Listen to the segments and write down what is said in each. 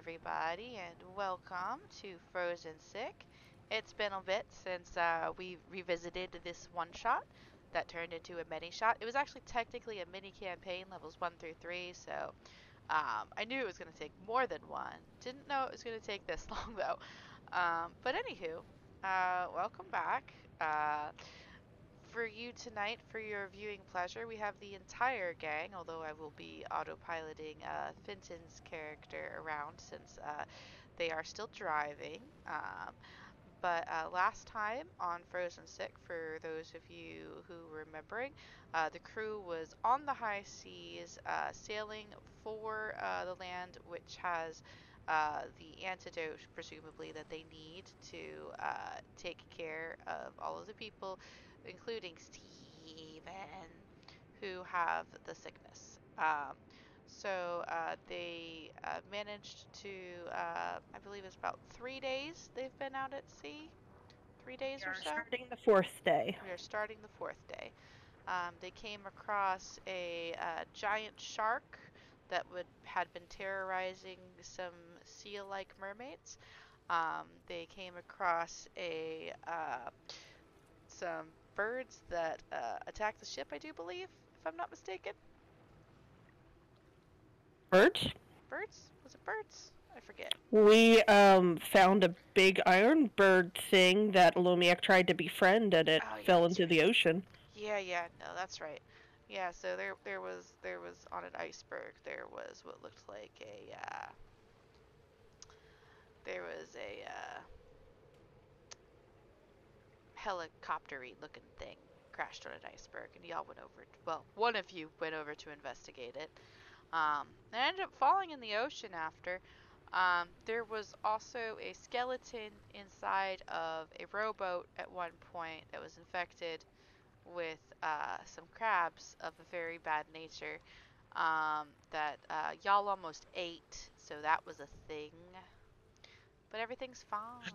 everybody, and welcome to Frozen Sick. It's been a bit since we revisited this one shot that turned into a mini shot. It was actually technically a mini campaign, levels 1 through 3, so I knew it was going to take more than one. Didn't know it was going to take this long, though. But anywho, welcome back. For you tonight, for your viewing pleasure, we have the entire gang, although I will be autopiloting Finton's character around since they are still driving. But last time on Frozen Sick, for those of you who were remembering, the crew was on the high seas, sailing for the land which has the antidote, presumably, that they need to take care of all of the people, including Steven, who have the sickness. So they managed to, I believe it's about 3 days they've been out at sea. 3 days We or are so? starting the 4th day. We are starting the 4th day. They came across a giant shark that had been terrorizing some seal-like mermaids. They came across some birds that attacked the ship, I do believe, if I'm not mistaken. Birds? Birds? Was it birds? I forget. We found a big iron bird thing that Lomiak tried to befriend, and it Oh yeah, fell that's into right. the ocean. Yeah, no, that's right. Yeah, so there was on an iceberg there was what looked like a there was a helicopter-y looking thing crashed on an iceberg, and y'all went over. Well, one of you went over to investigate it. It ended up falling in the ocean after. There was also a skeleton inside of a rowboat at one point that was infected with some crabs of a very bad nature that y'all almost ate, so that was a thing. But everything's fine.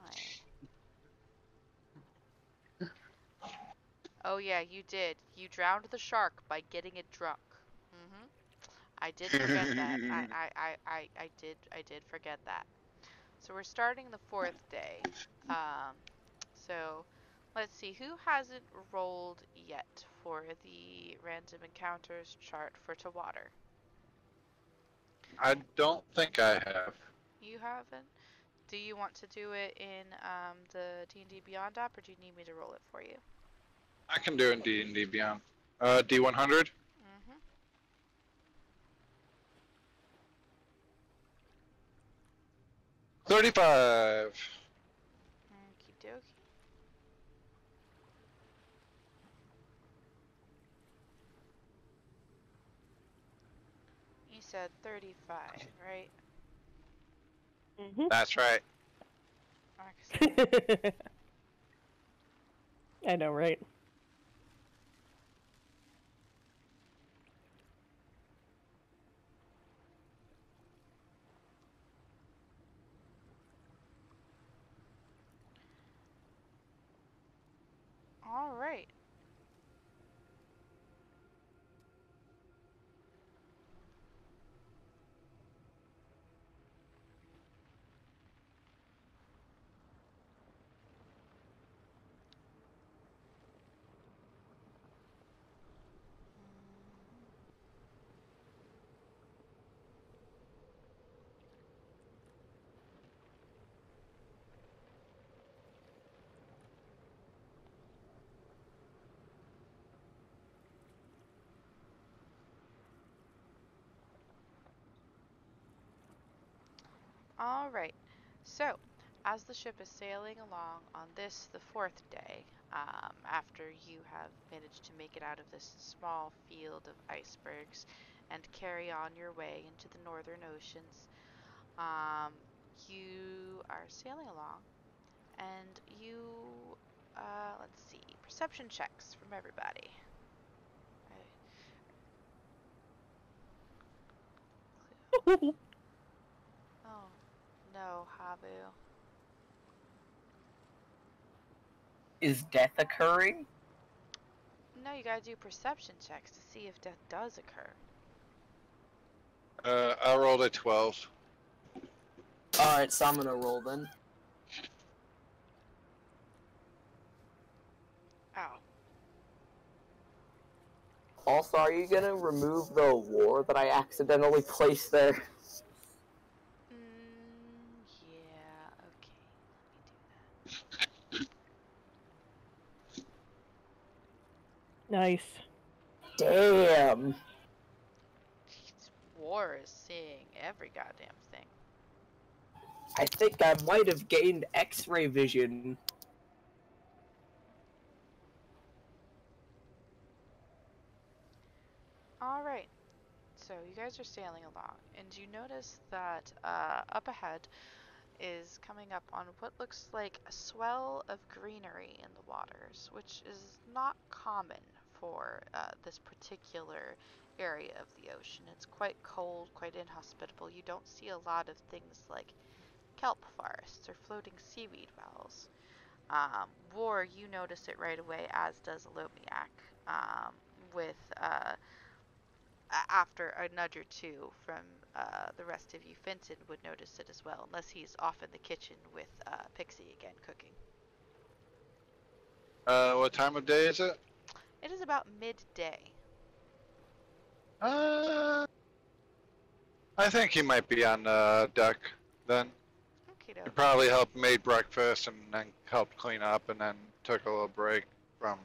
Oh yeah, you did. You drowned the shark by getting it drunk. Mm-hmm. I did forget that. I did forget that. So we're starting the 4th day. Um, so let's see, who hasn't rolled yet for the random encounters chart for Tawater? I don't think I have. You haven't? Do you want to do it in the D&D Beyond app, or do you need me to roll it for you? I can do it in D&D Beyond. D100? Mm-hmm. 35. Okie dokie. You said 35, right? That's right. Excellent. I know, right? All right. All right. So, as the ship is sailing along on this, the 4th day, after you have managed to make it out of this small field of icebergs and carry on your way into the northern oceans, you are sailing along, and let's see, perception checks from everybody. Oh, no, Habu. Is death occurring? No, you gotta do perception checks to see if death does occur. I rolled a 12. Alright, so I'm gonna roll then. Ow. Also, are you gonna remove the war that I accidentally placed there? Yeah, okay. Let me do that. Nice. Damn. Jeez, war is seeing every goddamn thing. I think I might have gained X-ray vision. Alright, so you guys are sailing along, and you notice that up ahead is coming up on what looks like a swell of greenery in the waters, which is not common for this particular area of the ocean. It's quite cold, quite inhospitable. You don't see a lot of things like kelp forests or floating seaweed wells. War, you notice it right away, as does Lomiak, with after a nudge or two from the rest of you. Fenton would notice it as well, unless he's off in the kitchen with Pixie again cooking. What time of day is it? It is about midday. I think he might be on deck then. Okay, He doke. probably helped made breakfast and then helped clean up and then took a little break from.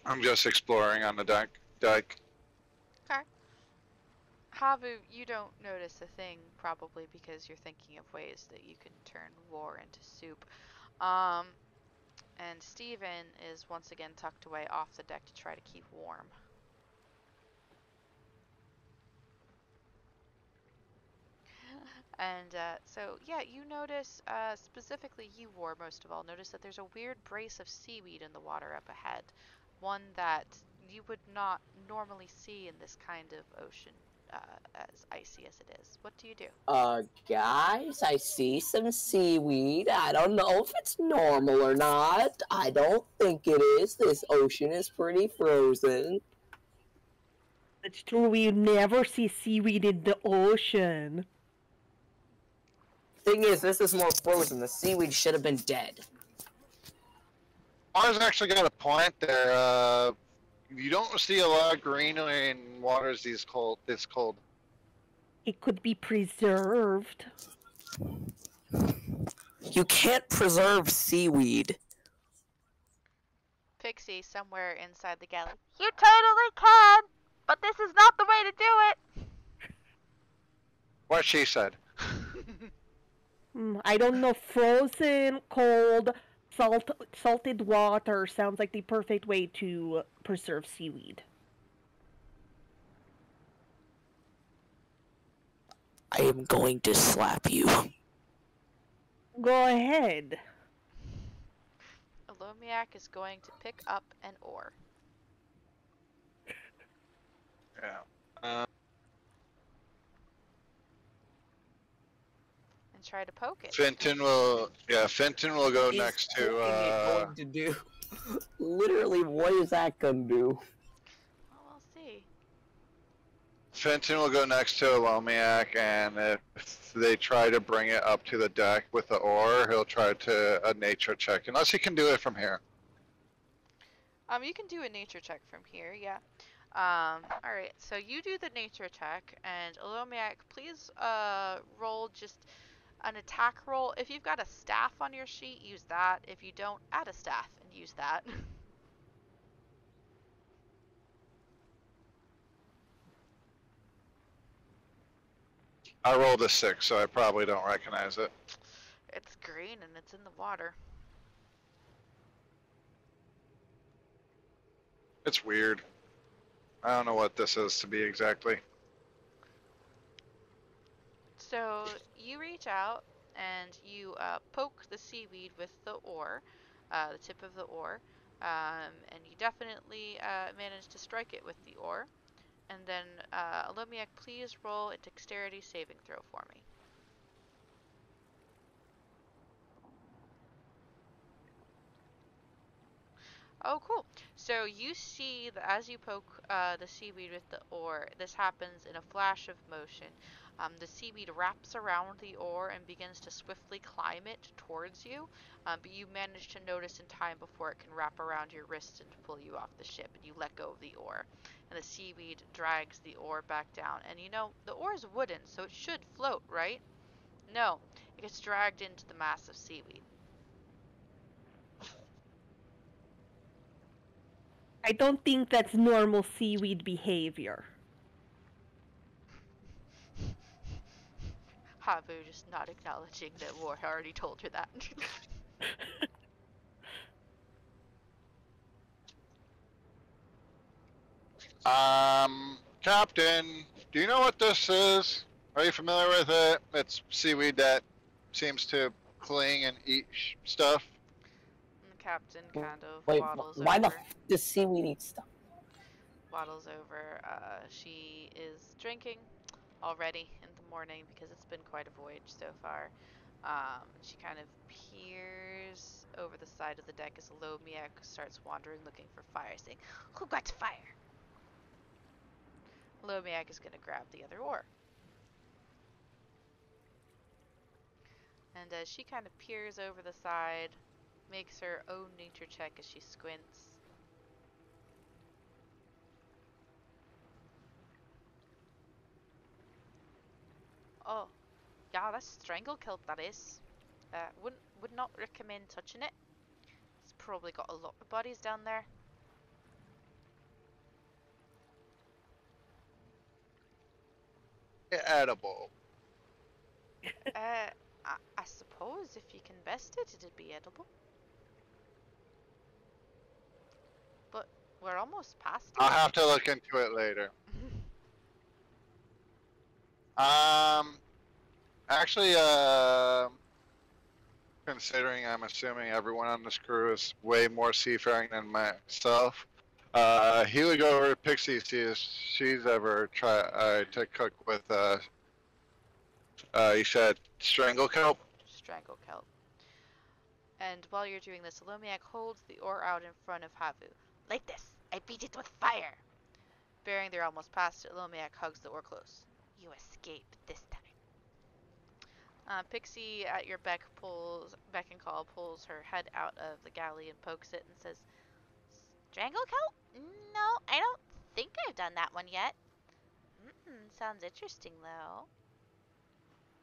I'm just exploring on the deck. Okay. Havu, you don't notice a thing, probably because you're thinking of ways that you can turn war into soup. And Steven is once again tucked away off the deck to try to keep warm. And so, yeah, you notice, specifically you, War, most of all, notice that there's a weird brace of seaweed in the water up ahead. One that you would not normally see in this kind of ocean, as icy as it is. What do you do? Guys, I see some seaweed. I don't know if it's normal or not. I don't think it is. This ocean is pretty frozen. It's true, we never see seaweed in the ocean. Thing is, this is more frozen. The seaweed should have been dead. Mars actually got a point there. You don't see a lot of greenery in waters this cold. It could be preserved. You can't preserve seaweed. Pixie, somewhere inside the galley. You totally can! But this is not the way to do it! What she said. I don't know, frozen, cold, salted water sounds like the perfect way to preserve seaweed. I am going to slap you. Go ahead. Alomiak is going to pick up an oar. Yeah. And try to poke it. Fenton will go next to. Going to do? Literally, what is that gonna do? Well, we'll see. Fenton will go next to Alomiak, and if they try to bring it up to the deck with the oar, he'll try to a nature check, unless he can do it from here. You can do a nature check from here, yeah. Alright, so you do the nature check, and Alomiak, please, roll just an attack roll. If you've got a staff on your sheet, use that. If you don't, add a staff and use that. I rolled a 6, so I probably don't recognize it. It's green and it's in the water. It's weird. I don't know what this is to be exactly. So you reach out and you poke the seaweed with the oar, the tip of the oar, and you definitely manage to strike it with the oar. And then, Alomiak, please roll a dexterity saving throw for me. Oh, cool. So you see that as you poke the seaweed with the oar, this happens in a flash of motion. The seaweed wraps around the oar and begins to swiftly climb it towards you, but you manage to notice in time before it can wrap around your wrist and pull you off the ship, and you let go of the oar. And the seaweed drags the oar back down. And you know, the oar is wooden, so it should float, right? No, it gets dragged into the mass of seaweed. I don't think that's normal seaweed behavior. Habu just not acknowledging that War already told her that. Captain, do you know what this is? Are you familiar with it? It's seaweed that seems to cling and eat stuff. And the captain kind of Wait, waddles why the over. does seaweed eat stuff? Waddles over. She is drinking already in the morning because it's been quite a voyage so far. She kind of peers over the side of the deck as Lomiak starts wandering looking for fire, saying, "Who got fire?" Lomiak is going to grab the other oar. And as she kind of peers over the side, makes her own nature check as she squints. Oh, yeah, that's strangle kelp, that is. Would not recommend touching it. It's probably got a lot of bodies down there. Edible. I suppose if you can best it, it'd be edible. But we're almost past it. I'll have to look into it later. Actually, considering I'm assuming everyone on this crew is way more seafaring than myself, he would go over to Pixie, see if she's ever tried to cook with, you said strangle kelp? Strangle kelp. And while you're doing this, Lomiak holds the oar out in front of Havu. Like this, I beat it with fire. Bearing they're almost past it, Lomiak hugs the oar close. You escape this time. Pixie, at your beck and call, pulls her head out of the galley and pokes it and says, "Strangle kelp? No, I don't think I've done that one yet. Sounds interesting though."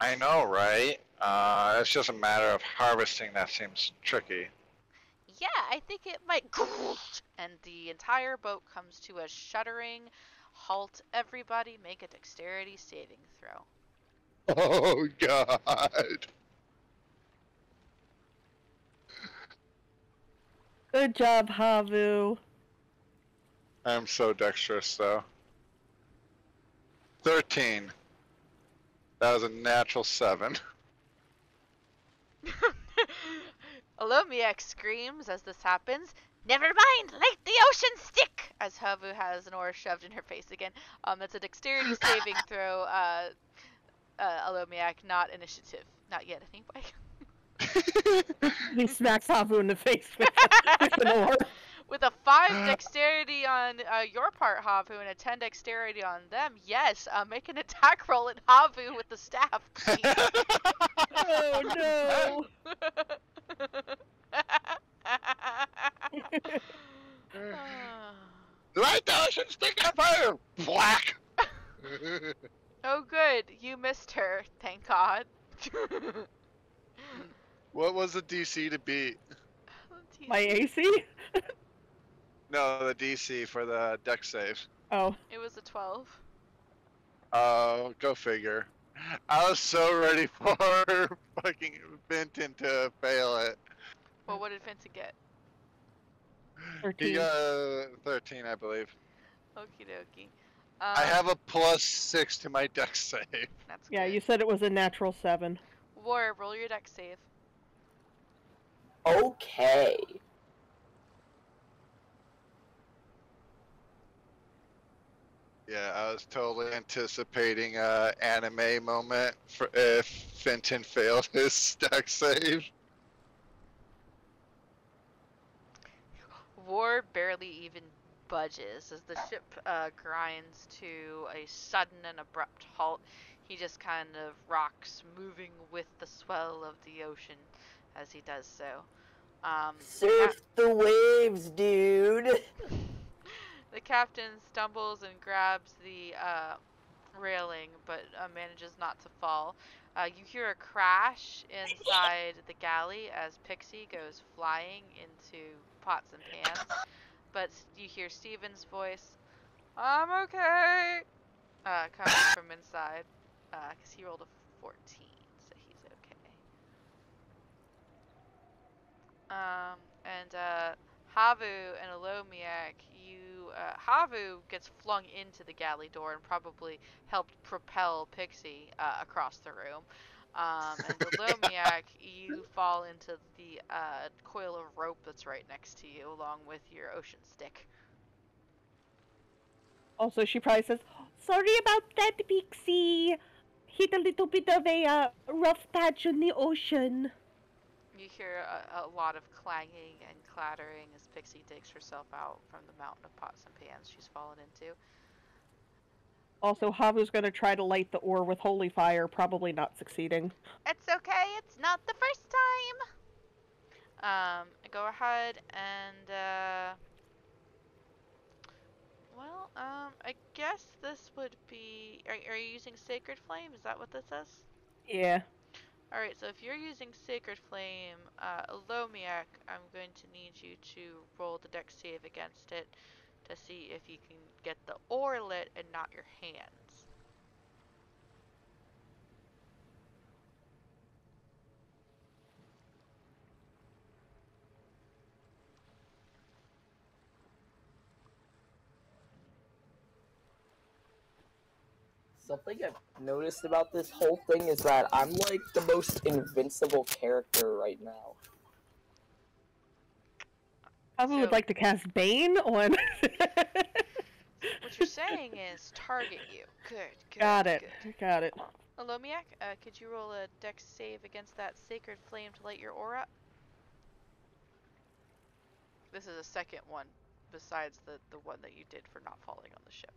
I know, right? It's just a matter of harvesting that seems tricky. Yeah, I think it might. And the entire boat comes to a shuddering halt. Everybody make a dexterity saving throw. Oh, God. Good job, Havu. I'm so dexterous, though. 13. That was a natural 7. Alomiak screams as this happens. Never mind, let the ocean stick! As Havu has an oar shoved in her face again. That's a dexterity saving throw, Alomiak, not initiative. Not yet, anyway. He smacks Havu in the face with an oar. With a 5 dexterity on your part, Havu, and a 10 dexterity on them, yes, make an attack roll at Havu with the staff, please. Oh no! Light the ocean stick on fire! Black! Oh good, you missed her, thank God. What was the DC to beat? My AC? No, the DC for the deck save. Oh. It was a 12. Oh, go figure. I was so ready for fucking Vinton to fail it. Well, what did Vincent get? 13. He got 13, I believe. Okie dokie. I have a +6 to my deck save. That's Yeah, good. you said it was a natural 7. War, roll your deck save. Okay. Yeah, I was totally anticipating an anime moment for if Fenton failed his deck save. war barely even budges as the ship grinds to a sudden and abrupt halt. He just kind of rocks, moving with the swell of the ocean as he does so. Surf the waves, dude. The captain stumbles and grabs the railing, but manages not to fall. You hear a crash inside the galley as Pixie goes flying into pots and pans, but you hear Steven's voice, "I'm okay," coming from inside, because he rolled a 14, so he's okay. And Havu and Alomiak, Havu gets flung into the galley door and probably helped propel Pixie across the room. And Alomiak, you fall into the coil of rope that's right next to you, along with your ocean stick. Also, she probably says, "Sorry about that, Pixie. Hit a little bit of a rough patch in the ocean." You hear a lot of clanging and clattering as Pixie digs herself out from the mountain of pots and pans she's fallen into. Also, Havu's going to try to light the ore with holy fire, probably not succeeding. It's okay, it's not the first time! Go ahead and, well, I guess this would be... Are you using Sacred Flame? Is that what this says? Yeah. Alright, so if you're using Sacred Flame, Alomiak, I'm going to need you to roll the dex save against it to see if you can get the ore lit and not your hands. Something I've noticed about this whole thing is that I'm like the most invincible character right now. Havu would like to cast Bane on... What you're saying is target you. Good. Got it. Good. Got it. Alomiak, could you roll a dex save against that Sacred Flame to light your ore up? This is a second one, besides the one that you did for not falling on the ship.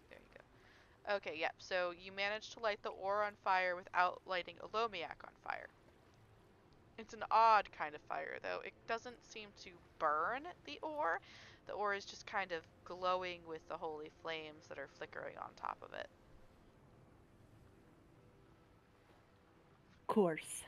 There you go. Okay, yep, so you managed to light the ore on fire without lighting Alomiak on fire. It's an odd kind of fire, though. It doesn't seem to burn the ore. The ore is just kind of glowing with the holy flames that are flickering on top of it. Of course.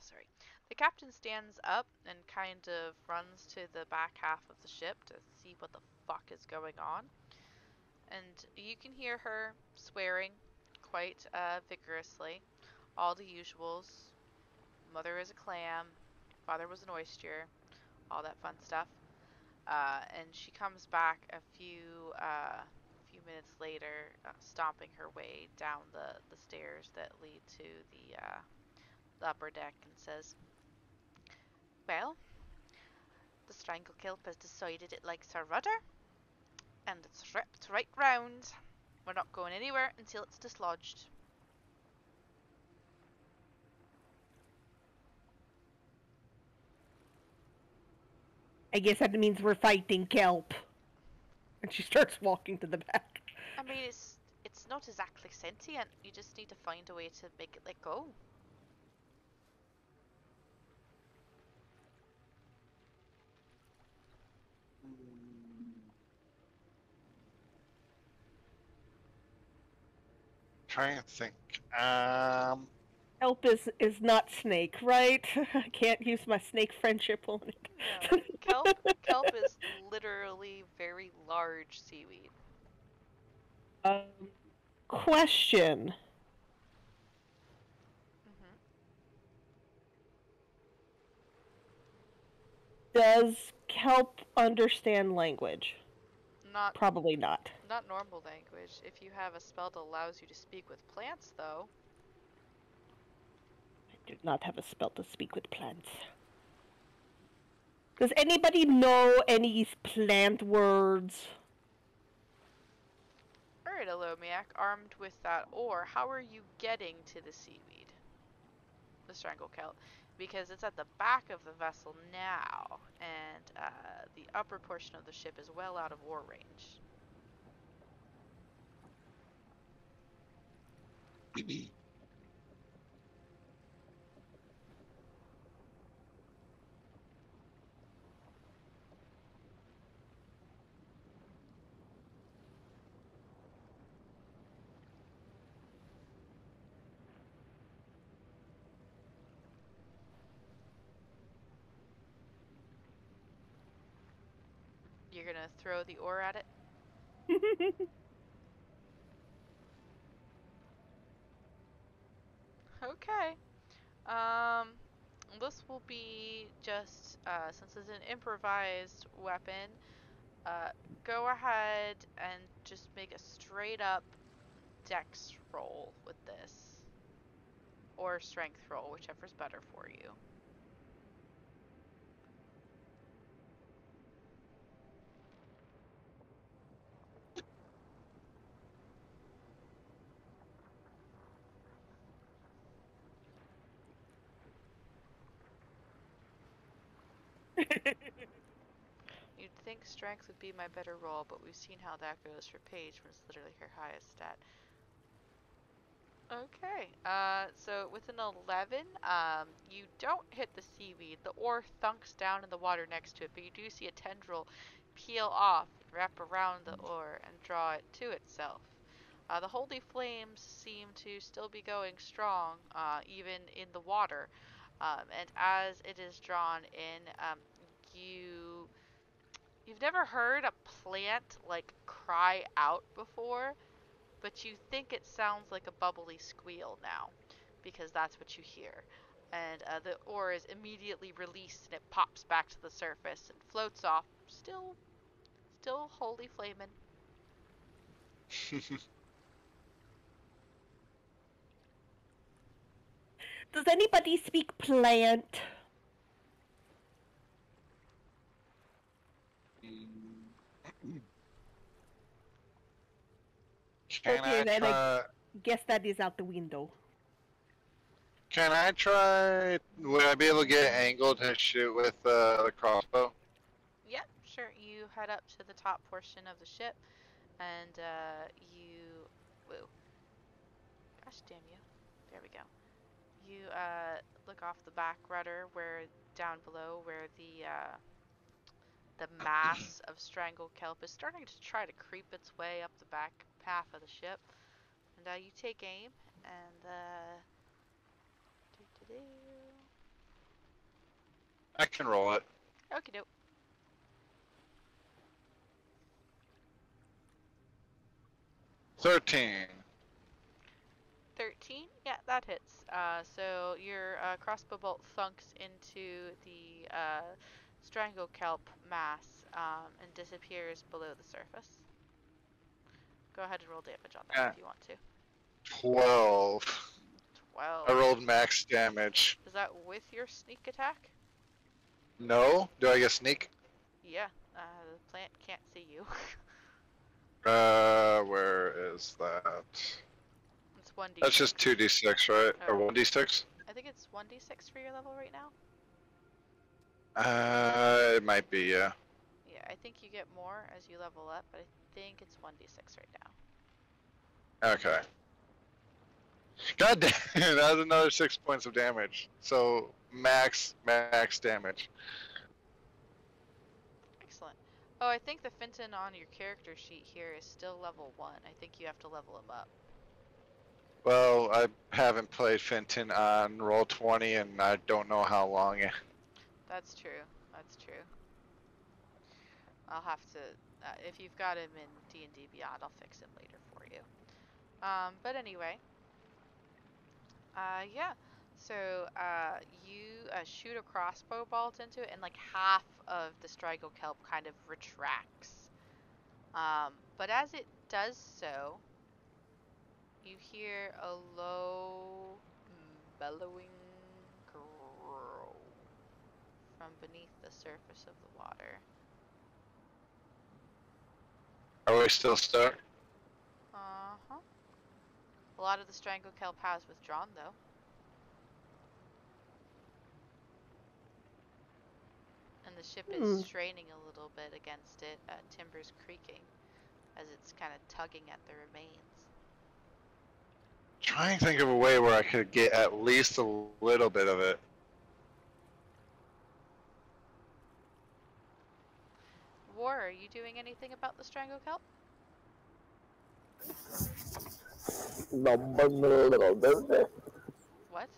Sorry. The captain stands up and kind of runs to the back half of the ship to see what the fuck is going on. And you can hear her swearing quite vigorously. All the usuals. Mother is a clam. Father was an oyster. All that fun stuff. And she comes back a few minutes later, stomping her way down the stairs that lead to the upper deck and says, "Well, the strangle kelp has decided it likes her rudder, and it's ripped right round. We're not going anywhere until it's dislodged." I guess that means we're fighting kelp. And she starts walking to the back. I mean, it's not exactly sentient. You just need to find a way to make it let go. Trying to think. Kelp is not snake, right? I can't use my snake friendship on it. No, kelp is literally very large seaweed. Question. Does kelp understand language? Not Probably not. Not normal language. If you have a spell that allows you to speak with plants, though. I do not have a spell to speak with plants. Does anybody know any plant words? Alright, Alomiak, armed with that ore, how are you getting to the seaweed? the strangle kelp, because it's at the back of the vessel now, and the upper portion of the ship is well out of oar range. You're gonna throw the oar at it? Okay. Um, this will be just, since it's an improvised weapon, uh, go ahead and just make a straight up dex roll with this. Or strength roll, whichever's better for you. You'd think strength would be my better roll, but we've seen how that goes for Paige when it's literally her highest stat. Okay, so with an 11, you don't hit the seaweed. The oar thunks down in the water next to it, but you do see a tendril peel off, wrap around the oar, and draw it to itself. The holy flames seem to still be going strong, even in the water. And as it is drawn in, you've never heard a plant like cry out before, but you think it sounds like a bubbly squeal now, because that's what you hear. And the oar is immediately released, and it pops back to the surface and floats off, still holy flamin'. Does anybody speak plant? Can Okay, I then I try? guess that is out the window. Can I try? Would I be able to get an angle to shoot with the crossbow? Yep, sure. You head up to the top portion of the ship, and you. Whoa. Gosh damn you. There we go. You look off the back rudder, where down below, where the mass of strangled kelp is starting to try to creep its way up the back half of the ship. And you take aim, and doo-doo-doo. I can roll it. Okie doke. 13. 13? Yeah, that hits. So your crossbow bolt thunks into the strangle kelp mass and disappears below the surface. Go ahead and roll damage on that if you want to. 12. 12. I rolled max damage. Is that with your sneak attack? No? Do I get sneak? Yeah, the plant can't see you. Where is that? It's 1d6. That's just 2d6, right? Oh. Or 1d6? I think it's 1d6 for your level right now. It might be, yeah. Yeah, I think you get more as you level up, but I think it's 1d6 right now. Okay. God damn, that was another 6 points of damage. So, max damage. Excellent. Oh, I think the Fenton on your character sheet here is still level 1. I think you have to level him up. Well, I haven't played Fenton on Roll20 and I don't know how long. That's true. That's true. I'll have to, if you've got him in D&D Beyond, I'll fix him later for you. But anyway, yeah. So, you shoot a crossbow bolt into it, and like half of the Strigal Kelp kind of retracts. But as it does so, you hear a low, bellowing growl from beneath the surface of the water. Are we still stuck? Uh-huh. A lot of the strangle kelp has withdrawn, though. the ship is straining a little bit against it. Timbers creaking as it's kind of tugging at the remains. Try and think of a way where I could get at least a little bit of it. War, are you doing anything about the strangle kelp? What?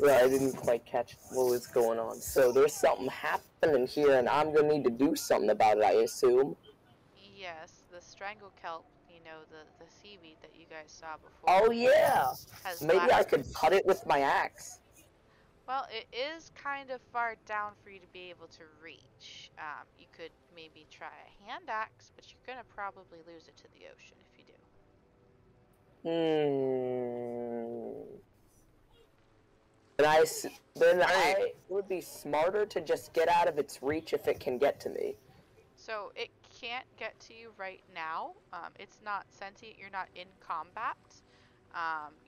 Yeah, I didn't quite catch what was going on. So there's something happening here, and I'm gonna need to do something about it, I assume. Yes, the strangle kelp, you know, the seaweed that you guys saw before. Oh yeah! Has Maybe I could cut it with my axe. Well, it is kind of far down for you to be able to reach. You could maybe try a hand axe, but you're gonna probably lose it to the ocean if you do. Then it would be smarter to just get out of its reach if it can get to me. So it can't get to you right now. It's not sentient. You're not in combat.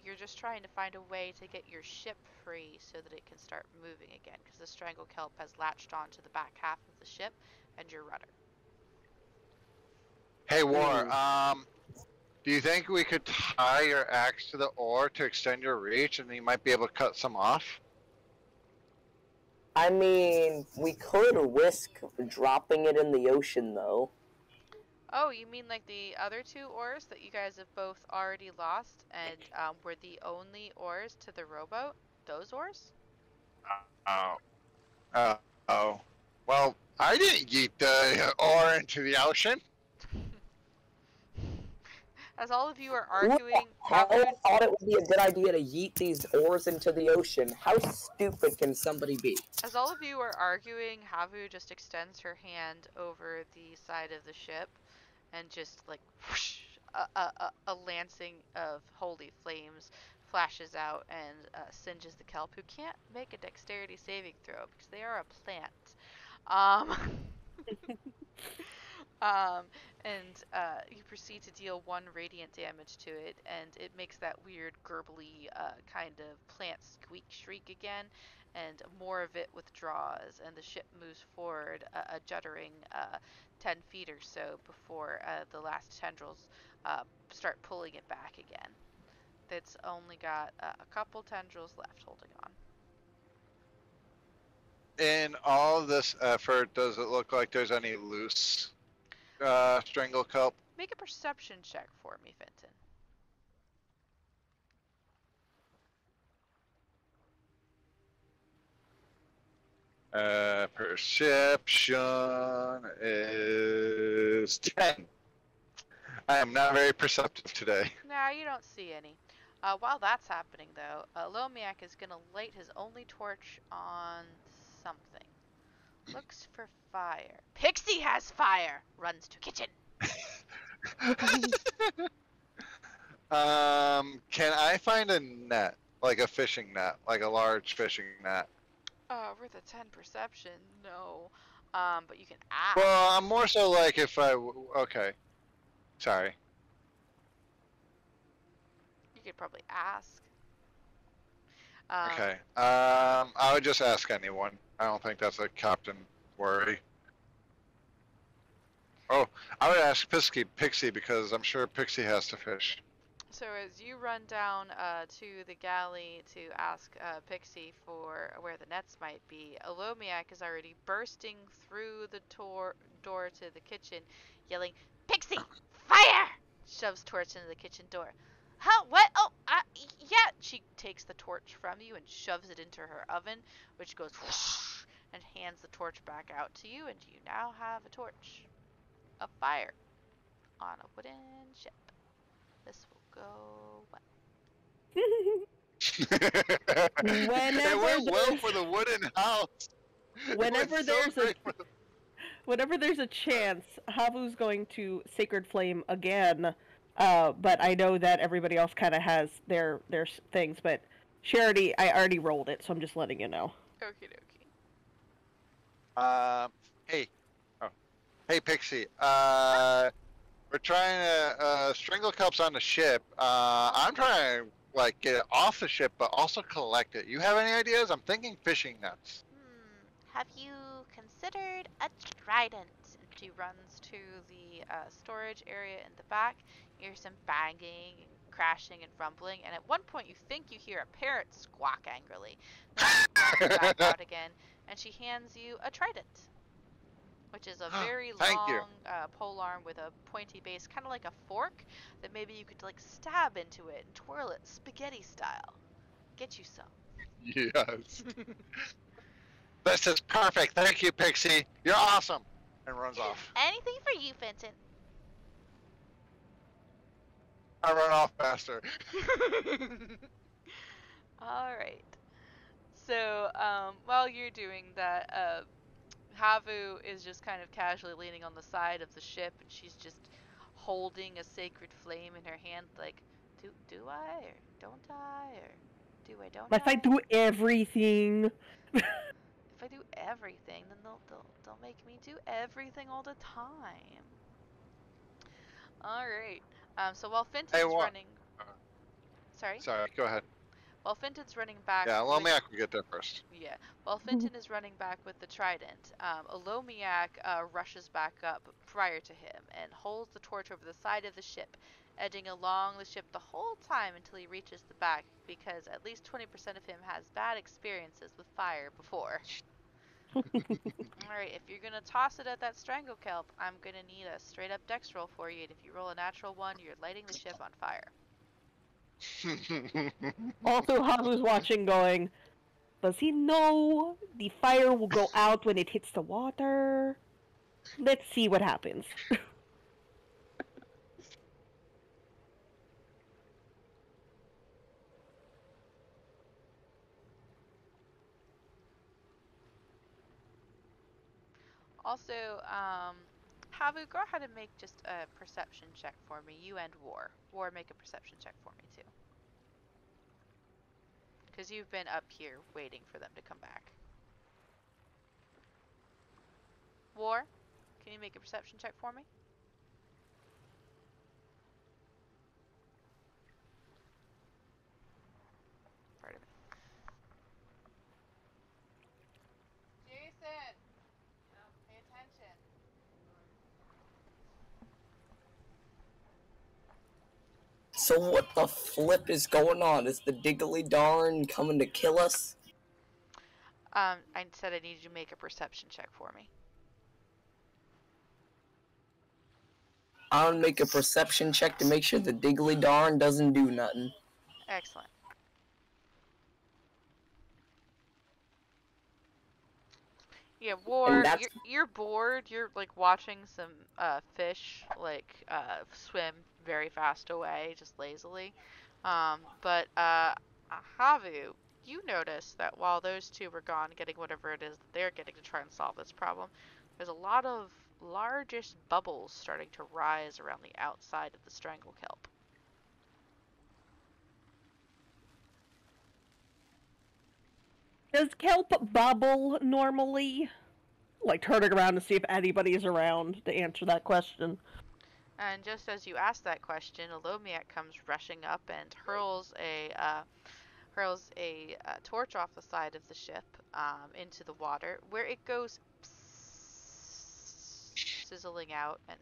You're just trying to find a way to get your ship free so that it can start moving again, because the strangle kelp has latched onto the back half of the ship and your rudder. Hey, War, do you think we could tie your axe to the oar to extend your reach, and you might be able to cut some off? I mean, we could risk dropping it in the ocean, though. Oh, you mean like the other two oars that you guys have both already lost and were the only oars to the rowboat? Those oars? Oh. Well, I didn't yeet the oar into the ocean. As all of you are arguing, I thought it would be a good idea to yeet these oars into the ocean. How stupid can somebody be? As all of you are arguing, Havu just extends her hand over the side of the ship and just like whoosh, a lancing of holy flames flashes out and singes the kelp, who can't make a dexterity saving throw because they are a plant. You proceed to deal 1 radiant damage to it, and it makes that weird gurgly kind of plant squeak shriek again, and more of it withdraws, and the ship moves forward a juddering 10 feet or so before the last tendrils start pulling it back again. It's only got a couple tendrils left holding on. In all of this effort, does it look like there's any loose strangle kelp? Make a perception check for me, Fenton. Perception is 10. I am not very perceptive today. Nah, you don't see any. While that's happening, though, Lomiak is going to light his only torch on something. Looks for fire. Pixie has fire! Runs to kitchen. Can I find a net? Like a fishing net? Like a large fishing net? With a 10 perception, no. But you can ask. Well, I'm more so like if I... Okay. Sorry. You could probably ask. Okay. I would just ask anyone. I don't think that's a captain worry. Oh, I would ask Pixie because I'm sure Pixie has to fish. So as you run down to the galley to ask Pixie for where the nets might be, Alomiak is already bursting through the door to the kitchen, yelling, "Pixie, fire!" Shoves torch into the kitchen door. Huh? What? Oh, yeah. She takes the torch from you and shoves it into her oven, which goes whoosh, and hands the torch back out to you, and you now have a torch of fire on a wooden ship. This will go well. It went well for the wooden house. Whenever there's a chance, Havu's going to Sacred Flame again. But I know that everybody else kind of has their things. But Charity, I already rolled it, so I'm just letting you know. Okie dokie. Hey, Pixie. We're trying to strangle kelps on the ship. I'm trying to like get it off the ship, but also collect it. You have any ideas? I'm thinking fishing nets. Have you considered a trident? And she runs to the storage area in the back. You hear some banging and crashing and rumbling, and at one point you think you hear a parrot squawk angrily. Then she runs back out again, and she hands you a trident, which is a very Thank you. long pole arm with a pointy base, kind of like a fork, that maybe you could like stab into it and twirl it spaghetti style. Get you some. Yes. This is perfect. Thank you, Pixie. You're awesome. And runs off. Anything for you, Fenton. I run off faster. Alright. So, while you're doing that, Havu is just kind of casually leaning on the side of the ship, and she's just holding a sacred flame in her hand, like, do I, or don't I, or do I, don't If I do everything. If I do everything, then they'll make me do everything all the time. Alright. So while Fenton's running... Sorry? Sorry, go ahead. While Fenton's running back... Yeah, Alomiak will get there first. Yeah. While Fenton is running back with the trident, Alomiak rushes back up prior to him and holds the torch over the side of the ship, edging along the ship the whole time until he reaches the back, because at least 20% of him has bad experiences with fire before. Alright, if you're gonna toss it at that strangle kelp, I'm gonna need a straight up dex roll for you, and if you roll a natural one, you're lighting the ship on fire. Also, Habu's watching going, does he know the fire will go out when it hits the water? Let's see what happens. Also, Havu, go ahead and make just a perception check for me. You and War. War, make a perception check for me, too. Because you've been up here waiting for them to come back. War, can you make a perception check for me? Pardon me. Jason! Pay attention. So what the flip is going on? Is the diggly darn coming to kill us? I said I needed you to make a perception check for me. I'll make a perception check to make sure the diggly darn doesn't do nothing. Excellent. Yeah, War, you're bored. You're like watching some fish like swim very fast away, just lazily. But Havu, you notice that while those two were gone getting whatever it is that they're getting to try and solve this problem, there's a lot of largish bubbles starting to rise around the outside of the strangle kelp. Does kelp bubble normally? Like turning around to see if anybody is around to answer that question. And just as you ask that question, Alomiak comes rushing up and hurls a torch off the side of the ship into the water, where it goes sizzling out and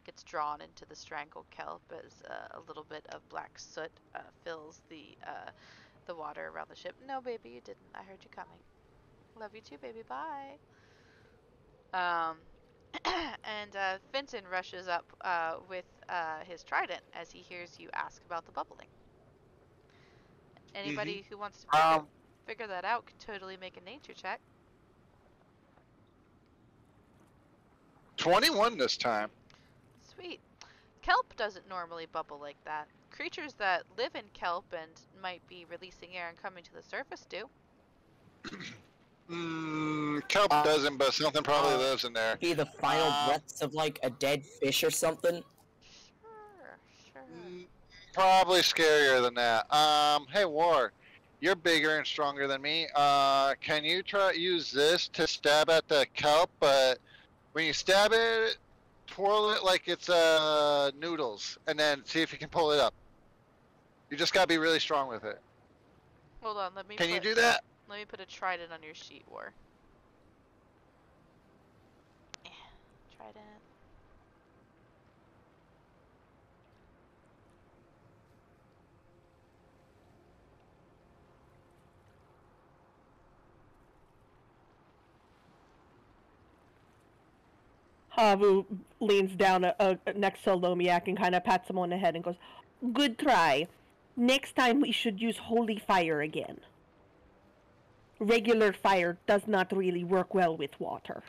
gets drawn into the strangle kelp as a little bit of black soot fills the water around the ship. No, baby, you didn't. I heard you coming. Love you too, baby. Bye. And Fenton rushes up with his trident as he hears you ask about the bubbling. Anybody who wants to figure that out could totally make a nature check. 21 this time. Sweet. Kelp doesn't normally bubble like that. Creatures that live in kelp and might be releasing air and coming to the surface do. Kelp doesn't, but something probably lives in there. Be the final breaths of like a dead fish or something. Sure. Probably scarier than that. Hey War, you're bigger and stronger than me. Can you use this to stab at the kelp? But when you stab it, twirl it like it's noodles, and then see if you can pull it up. You just gotta be really strong with it. Hold on, let me Can put, you do that? Let me put a trident on your sheet, War. Trident. Havu leans down next to Lomiak and kind of pats him on the head and goes, "Good try. Next time we should use holy fire again. Regular fire does not really work well with water."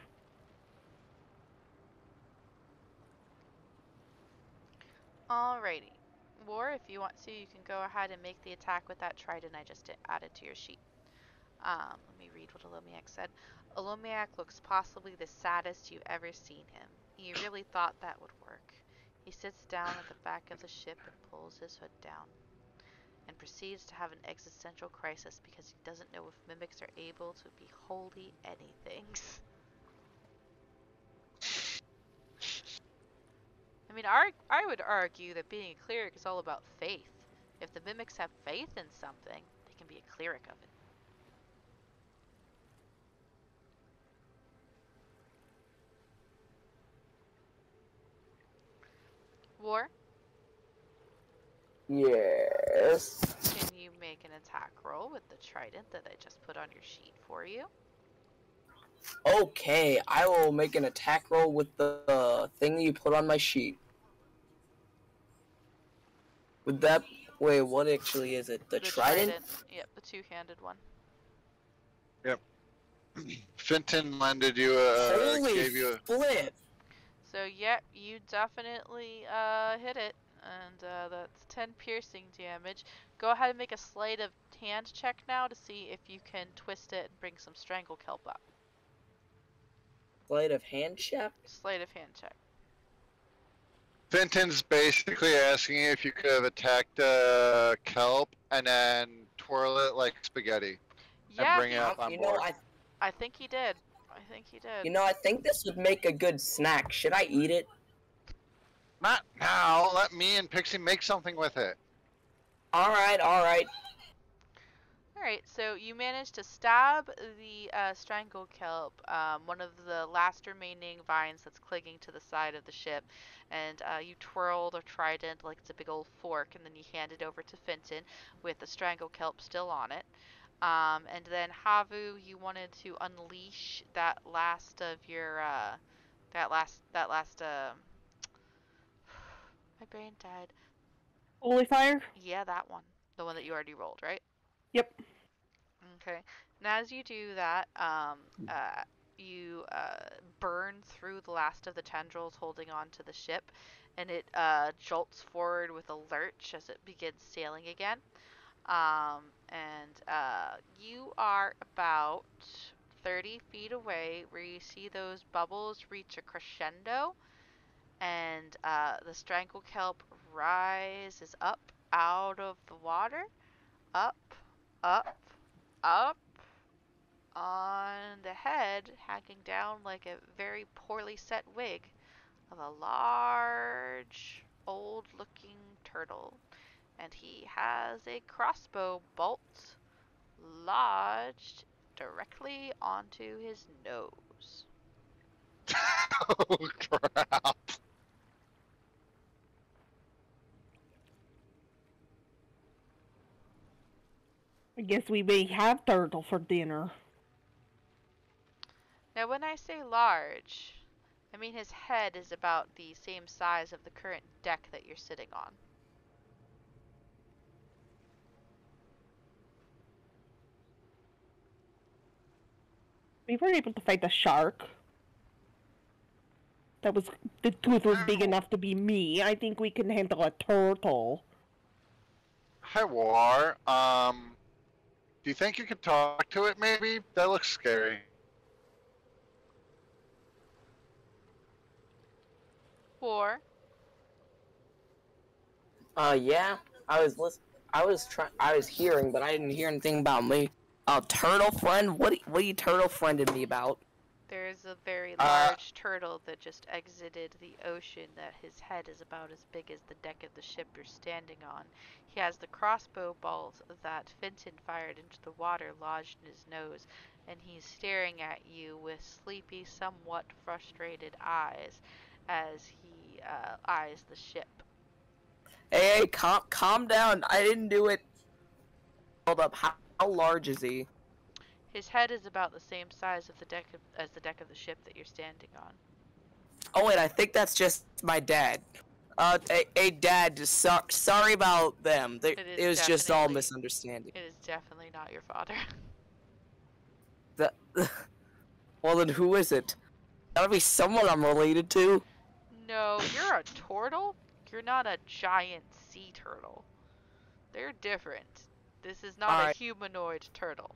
Alrighty. War, if you want to, you can go ahead and make the attack with that trident I just added to your sheet. Let me read what Olomiak said. Olomiak looks possibly the saddest you've ever seen him. He really thought that would work. He sits down at the back of the ship and pulls his hood down, and proceeds to have an existential crisis because he doesn't know if mimics are able to be wholly anythings. I mean, I would argue that being a cleric is all about faith. If the mimics have faith in something, they can be a cleric of it. War, Yes. can you make an attack roll with the trident that I just put on your sheet for you? Okay, I will make an attack roll with the thing you put on my sheet. With that, wait, what actually is it? The trident? Yep, the two-handed one. Finton lended you Holy gave you a... flip! So, yep, you definitely hit it, and that's 10 piercing damage. Go ahead and make a sleight of hand check now to see if you can twist it and bring some strangle kelp up. Sleight of hand check? Sleight of hand check. Finton's basically asking you if you could have attacked kelp and then twirl it like spaghetti and Yeah, bring it up on You board. know, I think he did. I think he did. you know, I think this would make a good snack. Should I eat it? Not now. Let me and Pixie make something with it. Alright, alright. Alright, so you managed to stab the strangle kelp, one of the last remaining vines that's clinging to the side of the ship, and you twirl the trident like it's a big old fork, and then you hand it over to Finton with the strangle kelp still on it. And then Havu, you wanted to unleash that last of your, my brain died. Holy fire? Yeah, that one. The one that you already rolled, right? Yep. Okay. Now, as you do that, you burn through the last of the tendrils holding on to the ship, and it jolts forward with a lurch as it begins sailing again. You are about 30 feet away where you see those bubbles reach a crescendo, and the strangle kelp rises up out of the water, up, up, up, on the head, hanging down like a very poorly set wig of a large, old-looking turtle. And he has a crossbow bolt lodged directly onto his nose. Oh crap! I guess we may have turtle for dinner. Now, when I say large, I mean his head is about the same size of the current deck that you're sitting on. We were able to fight a shark. The tooth was big enough to be me. I think we can handle a turtle. Hi, War. Do you think you could talk to it? Maybe that looks scary. Or, Yeah. I was hearing, but I didn't hear anything about me. Turtle friend? What are you turtle friending me about? There's a very Uh, large turtle that just exited the ocean that his head is about as big as the deck of the ship you're standing on. He has the crossbow bolt that Fenton fired into the water lodged in his nose, and he's staring at you with sleepy, somewhat frustrated eyes as he eyes the ship. Hey, calm down. I didn't do it. Hold up. How large is he? His head is about the same size of as the deck of the ship that you're standing on. Oh wait, I think that's just my dad. Dad, sorry about them. It was just all misunderstanding. It is definitely not your father. The, well then, who is it? Gotta be someone I'm related to. No, you're a turtle. You're not a giant sea turtle. They're different. This is not a humanoid turtle.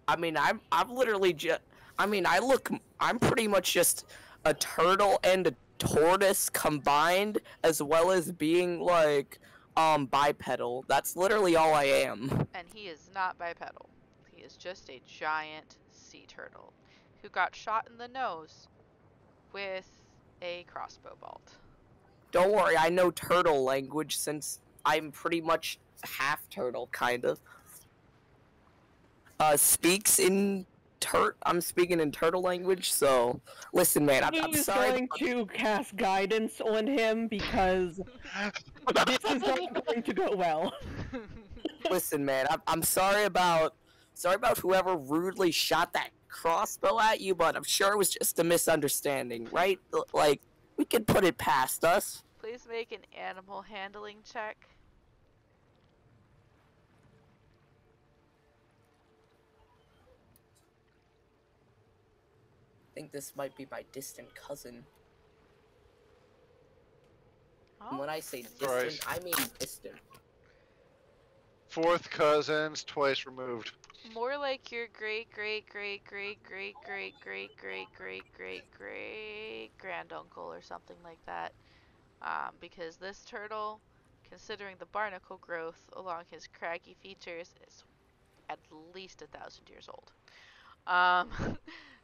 I mean, I'm literally just. I mean, I'm pretty much just a turtle and a tortoise combined, as well as being like, bipedal. That's literally all I am. And he is not bipedal. He is just a giant sea turtle who got shot in the nose with a crossbow bolt. Don't worry, I know turtle language since I'm pretty much half turtle, kind of. Speaks in I'm speaking in turtle language, so listen, man. I'm sorry. I'm going to cast guidance on him because this is not going to go well. Listen, man. I'm sorry about whoever rudely shot that crossbow at you, but I'm sure it was just a misunderstanding, right? Like we could put it past us. Please make an animal handling check. I think this might be my distant cousin. Oh. And when I say distant, Christ. I mean distant. Fourth cousins, twice removed. More like your great great great great great great great great great great great granduncle or something like that. Because this turtle, considering the barnacle growth along his craggy features, is at least 1,000 years old.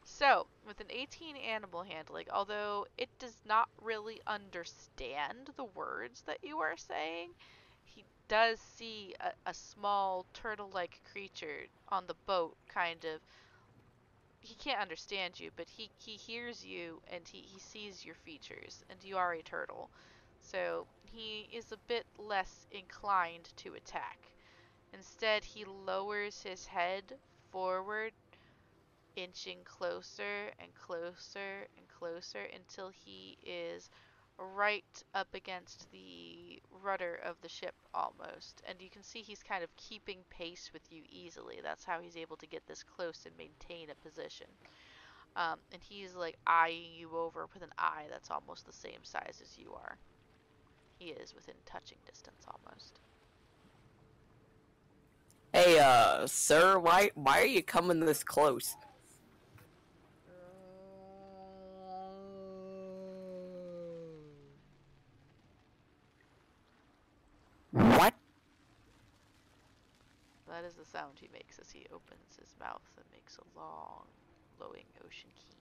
So, with an 18 animal handling, although it does not really understand the words that you are saying, he does see a small turtle-like creature on the boat, kind of. He can't understand you, but he hears you and he sees your features, and you are a turtle. So, he is a bit less inclined to attack. Instead, he lowers his head forward, inching closer and closer and closer until he is right up against the rudder of the ship almost. And you can see he's kind of keeping pace with you easily. That's how he's able to get this close and maintain a position. And he's like eyeing you over with an eye that's almost the same size as you are. He is within touching distance almost. Hey, sir, why are you coming this close? What? That is the sound he makes as he opens his mouth and makes a long, blowing ocean keen.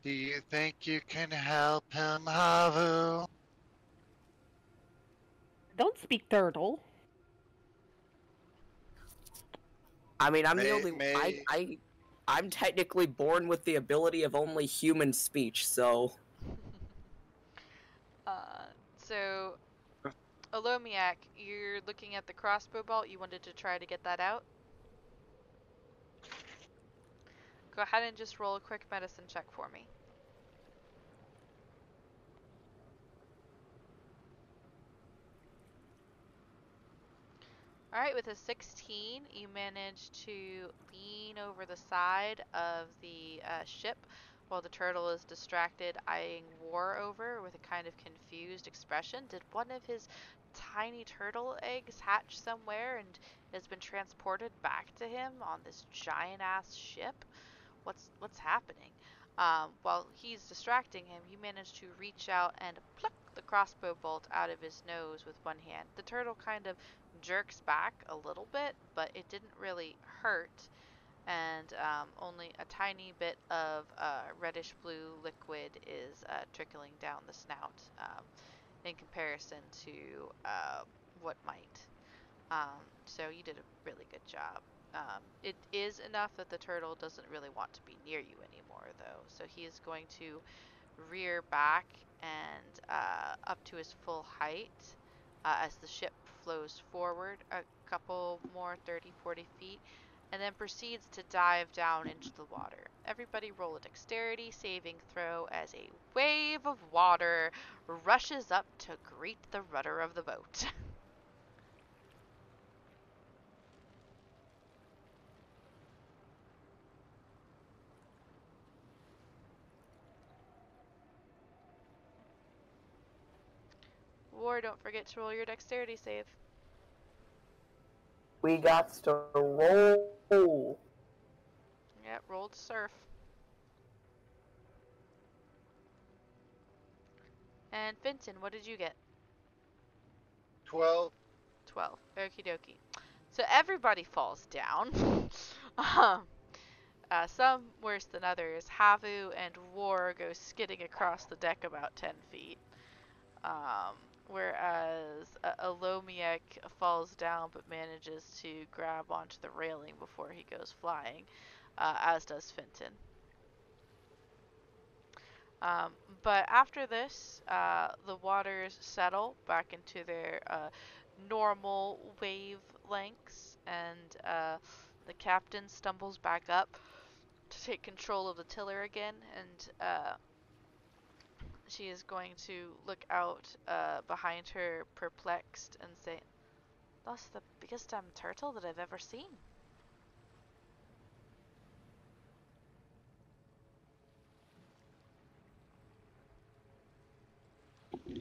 Do you think you can help him, Havu? Don't speak turtle. I mean, I'm the only. I'm technically born with the ability of only human speech, so. So, Olomiak, you're looking at the crossbow bolt. You wanted to try to get that out? Go ahead and just roll a quick medicine check for me. Alright, with a 16, you manage to lean over the side of the ship while the turtle is distracted, eyeing War over with a kind of confused expression. Did one of his tiny turtle eggs hatch somewhere and has been transported back to him on this giant-ass ship? What's happening? While he's distracting him, you manage to reach out and pluck the crossbow bolt out of his nose with one hand. The turtle kind of jerks back a little bit, but it didn't really hurt, and only a tiny bit of reddish blue liquid is trickling down the snout in comparison to what might. So you did a really good job. It is enough that the turtle doesn't really want to be near you anymore, though. So he is going to rear back and up to his full height as the ship flows forward a couple more 30, 40 feet, and then proceeds to dive down into the water. Everybody roll a dexterity saving throw as a wave of water rushes up to greet the rudder of the boat. War, don't forget to roll your dexterity save. We got to roll. Yep, rolled surf. And Finton, what did you get? 12. 12. Okie dokie. So everybody falls down. um, some worse than others. Havu and War go skidding across the deck about 10 feet. Whereas Alomiek falls down but manages to grab onto the railing before he goes flying, as does Finton. But after this, the waters settle back into their normal wavelengths, and the captain stumbles back up to take control of the tiller again, and she is going to look out behind her, perplexed, and say, "That's the biggest turtle that I've ever seen."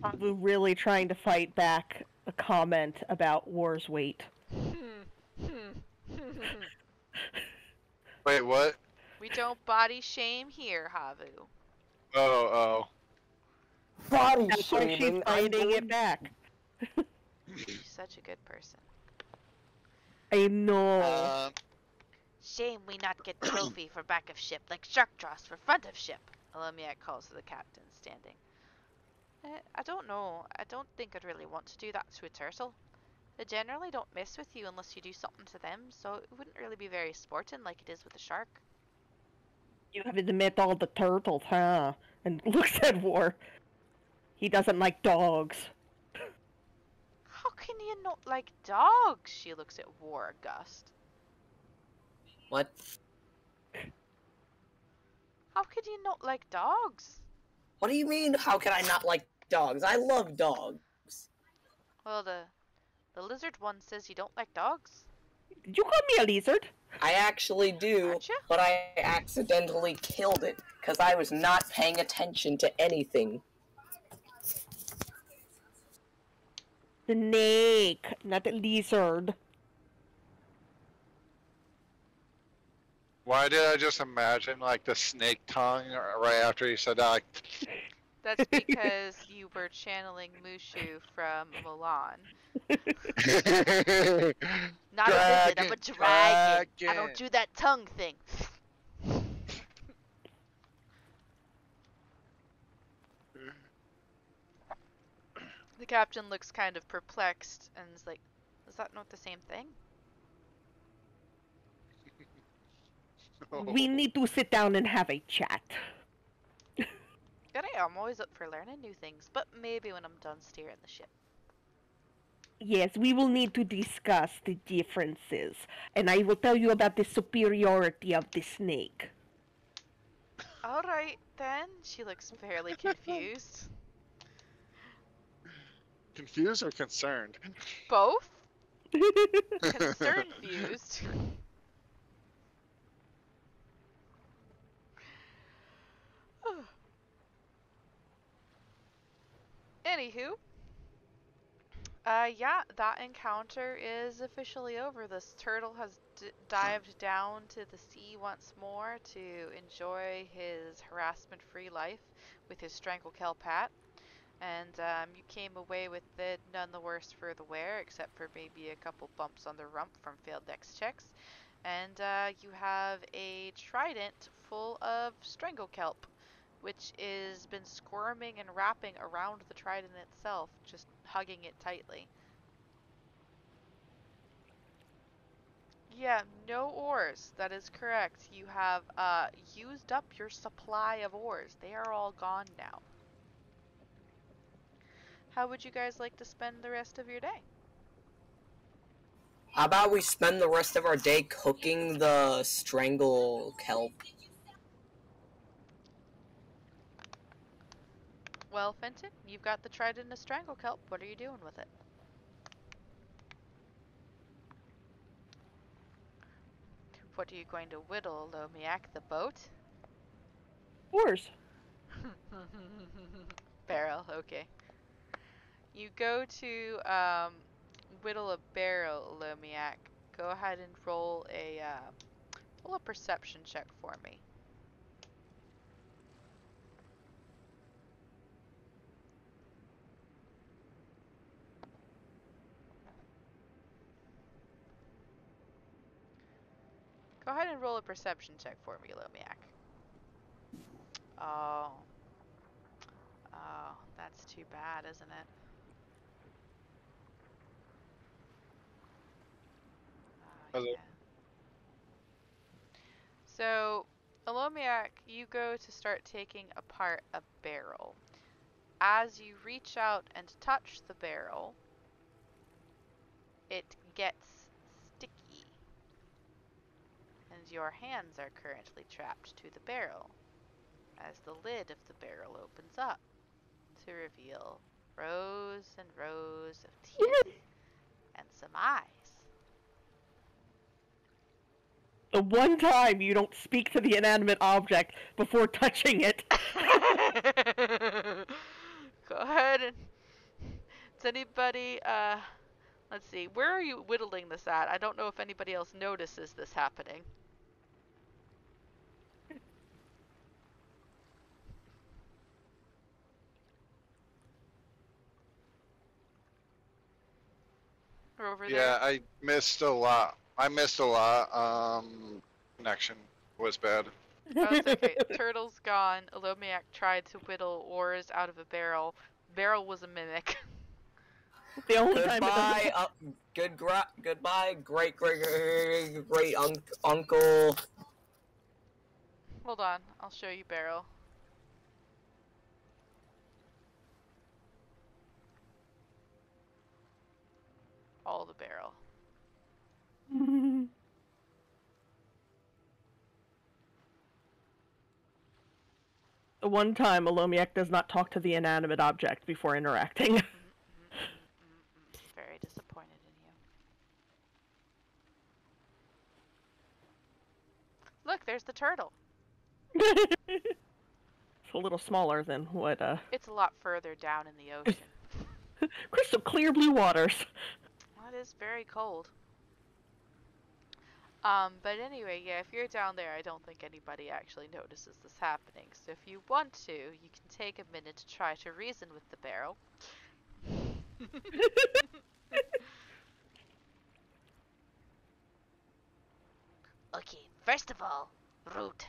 I'm really trying to fight back a comment about War's weight. Wait, what? We don't body shame here, Havu. Oh. Body That's why she's shaming. fighting it back. She's such a good person. I know. Shame we not get trophy for back of ship, like shark dross for front of ship, Alomiak calls to the captain, standing. I don't know. I don't think I'd really want to do that to a turtle. They generally don't mess with you unless you do something to them, so it wouldn't really be very sporting like it is with a shark. You haven't met all the turtles, huh? And looks at War. He doesn't like dogs. How can you not like dogs? She looks at War aghast. What? How could you not like dogs? What do you mean, how can I not like dogs? I love dogs. Well, the lizard one says you don't like dogs. Did you call me a lizard? I actually do, Aren't you? but I accidentally killed it, because I was not paying attention to anything. Snake, not a lizard. Why did I just imagine like the snake tongue right after you said that? Like, That's because you were channeling Mushu from Mulan. Not a lizard, I'm a dragon. I don't do that tongue thing. The captain looks kind of perplexed and is like, is that not the same thing? We need to sit down and have a chat. I'm always up for learning new things, but maybe when I'm done steering the ship. Yes, we will need to discuss the differences, and I will tell you about the superiority of the snake. Alright then. She looks fairly confused. confused or concerned? Both? Concerned fused. Anywho, yeah, that encounter is officially over. This turtle has dived down to the sea once more to enjoy his harassment-free life with his strangle kelp hat. and you came away with it none the worse for the wear, except for maybe a couple bumps on the rump from failed dex checks. And you have a trident full of strangle kelp, which is been squirming and wrapping around the trident itself, just hugging it tightly. Yeah, no ores. That is correct. You have used up your supply of ores. They are all gone now. How would you guys like to spend the rest of your day? How about we spend the rest of our day cooking the strangle kelp? Well, Fenton, you've got the trident of strangle kelp. What are you doing with it? What are you going to whittle, Lomiak, the boat? Oars. Barrel, okay. You go to whittle a barrel, Lomiak. Go ahead and roll a perception check for me. Go ahead and roll a perception check for me, Lomiak. Oh. Oh, that's too bad, isn't it? Hello. Yeah. So, Alomiak, you go to start taking apart a barrel. As you reach out and touch the barrel, it gets sticky, and your hands are currently trapped to the barrel as the lid of the barrel opens up to reveal rows and rows of teeth and some eyes. The one time you don't speak to the inanimate object before touching it. Go ahead and... Does anybody, let's see, where are you whittling this at? I don't know if anybody else notices this happening. Over there? Yeah, I missed a lot. Connection was bad. Oh, it's okay. Turtle's gone. Alomiak tried to whittle ores out of a barrel. Barrel was a mimic. The only time it Goodbye, goodbye, great uncle. Hold on, I'll show you barrel. All the barrel. doesn't. The one time Alomiak does not talk to the inanimate object before interacting. Very disappointed in you. Look, there's the turtle. It's a little smaller than what, It's a lot further down in the ocean. crystal clear blue waters. Well, it is very cold. But anyway, yeah, if you're down there, I don't think anybody actually notices this happening. So if you want to, you can take a minute to try to reason with the barrel. Okay, first of all, root.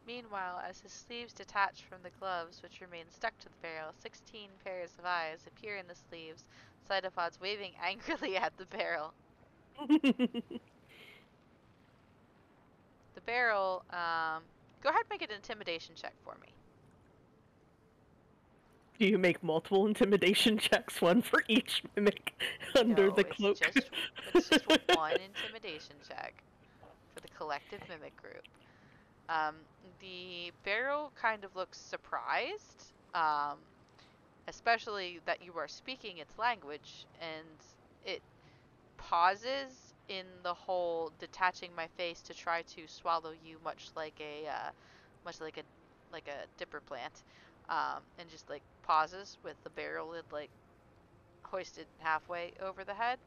Meanwhile, as his sleeves detach from the gloves, which remain stuck to the barrel, 16 pairs of eyes appear in the sleeves, cytopods waving angrily at the barrel. The barrel, go ahead and make an intimidation check for me. Do you make multiple intimidation checks, one for each mimic under No, the cloak? it's just one intimidation check for the collective mimic group. Um, the barrel kind of looks surprised, especially that you are speaking its language, and it pauses in the whole detaching my face to try to swallow you, much like a dipper plant, and just like pauses with the barrel lid like hoisted halfway over the head,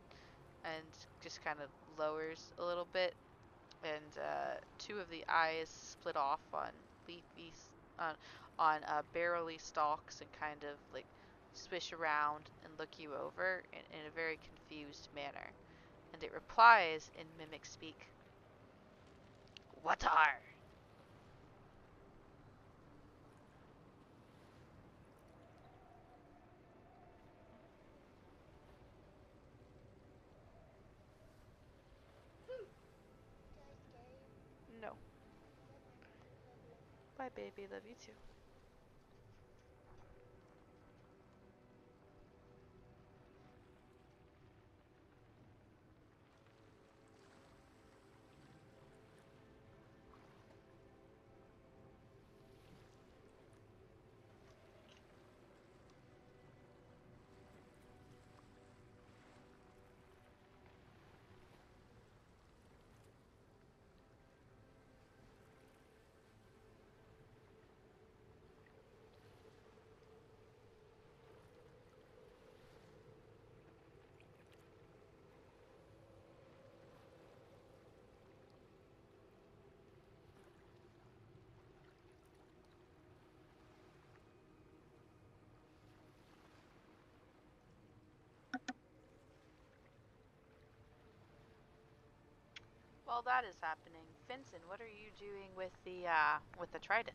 and just kind of lowers a little bit, and two of the eyes split off on leafy on barrelly stalks and kind of like swish around and look you over in a very confused manner. And it replies in mimic speak. What are? No. Bye, baby. Love you too. While that is happening, Finton, what are you doing with the trident?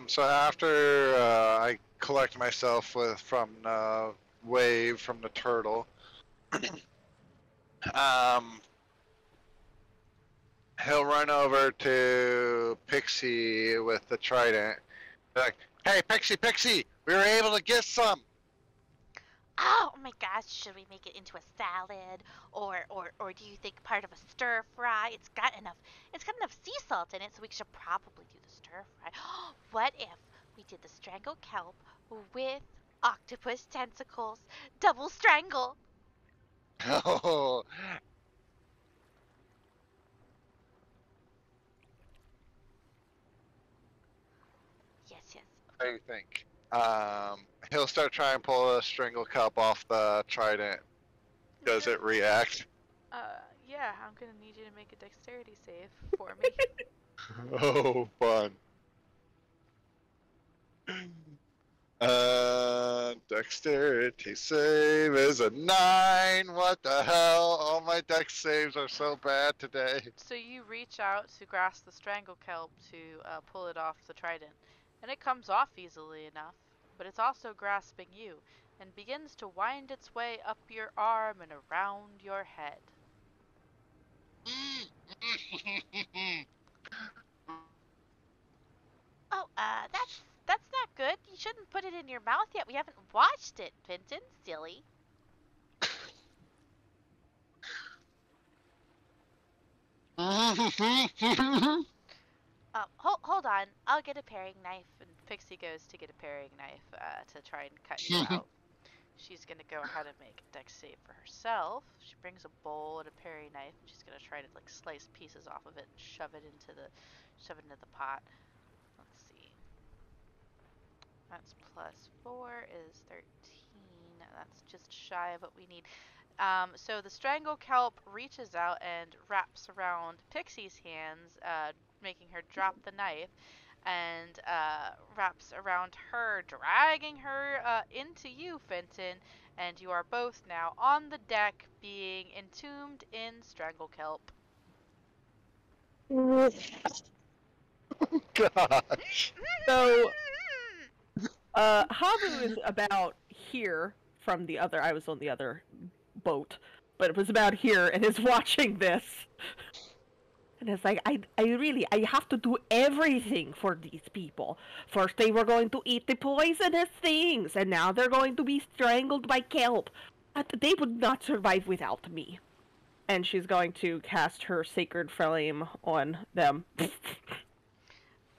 So after I collect myself from the wave from the turtle, um, he'll run over to Pixie with the trident. Like, hey, Pixie, we were able to get some. Oh my gosh, should we make it into a salad? Or do you think part of a stir fry? It's got enough sea salt in it, so we should probably do the stir fry. What if we did the strangle kelp with octopus tentacles? Double strangle! Oh, Yes, yes. what do you think? He'll start trying to pull a strangle kelp off the trident. Does it react? Yeah, I'm gonna need you to make a dexterity save for me. Oh, fun. Dexterity save is a 9. What the hell? All my dex saves are so bad today. So you reach out to grasp the strangle kelp to pull it off the trident, and it comes off easily enough, but it's also grasping you and begins to wind its way up your arm and around your head. Oh, that's not good. You shouldn't put it in your mouth yet. We haven't watched it, Finton. Silly. Hold on. I'll get a paring knife. And Pixie goes to get a paring knife to try and cut you out. She's gonna go ahead and make a dex save for herself. She brings a bowl and a paring knife, and she's gonna try to like slice pieces off of it and shove it into the pot. Let's see. That's plus 4 is 13. That's just shy of what we need. So the strangle kelp reaches out and wraps around Pixie's hands, making her drop the knife, and wraps around her, dragging her into you, Fenton, and you are both now on the deck, being entombed in strangle kelp. Gosh. So, Habu is about here from the other. I was on the other boat, but it was about here and is watching this. And it's like, I have to do everything for these people. First they were going to eat the poisonous things, and now they're going to be strangled by kelp. They would not survive without me. And she's going to cast her sacred flame on them.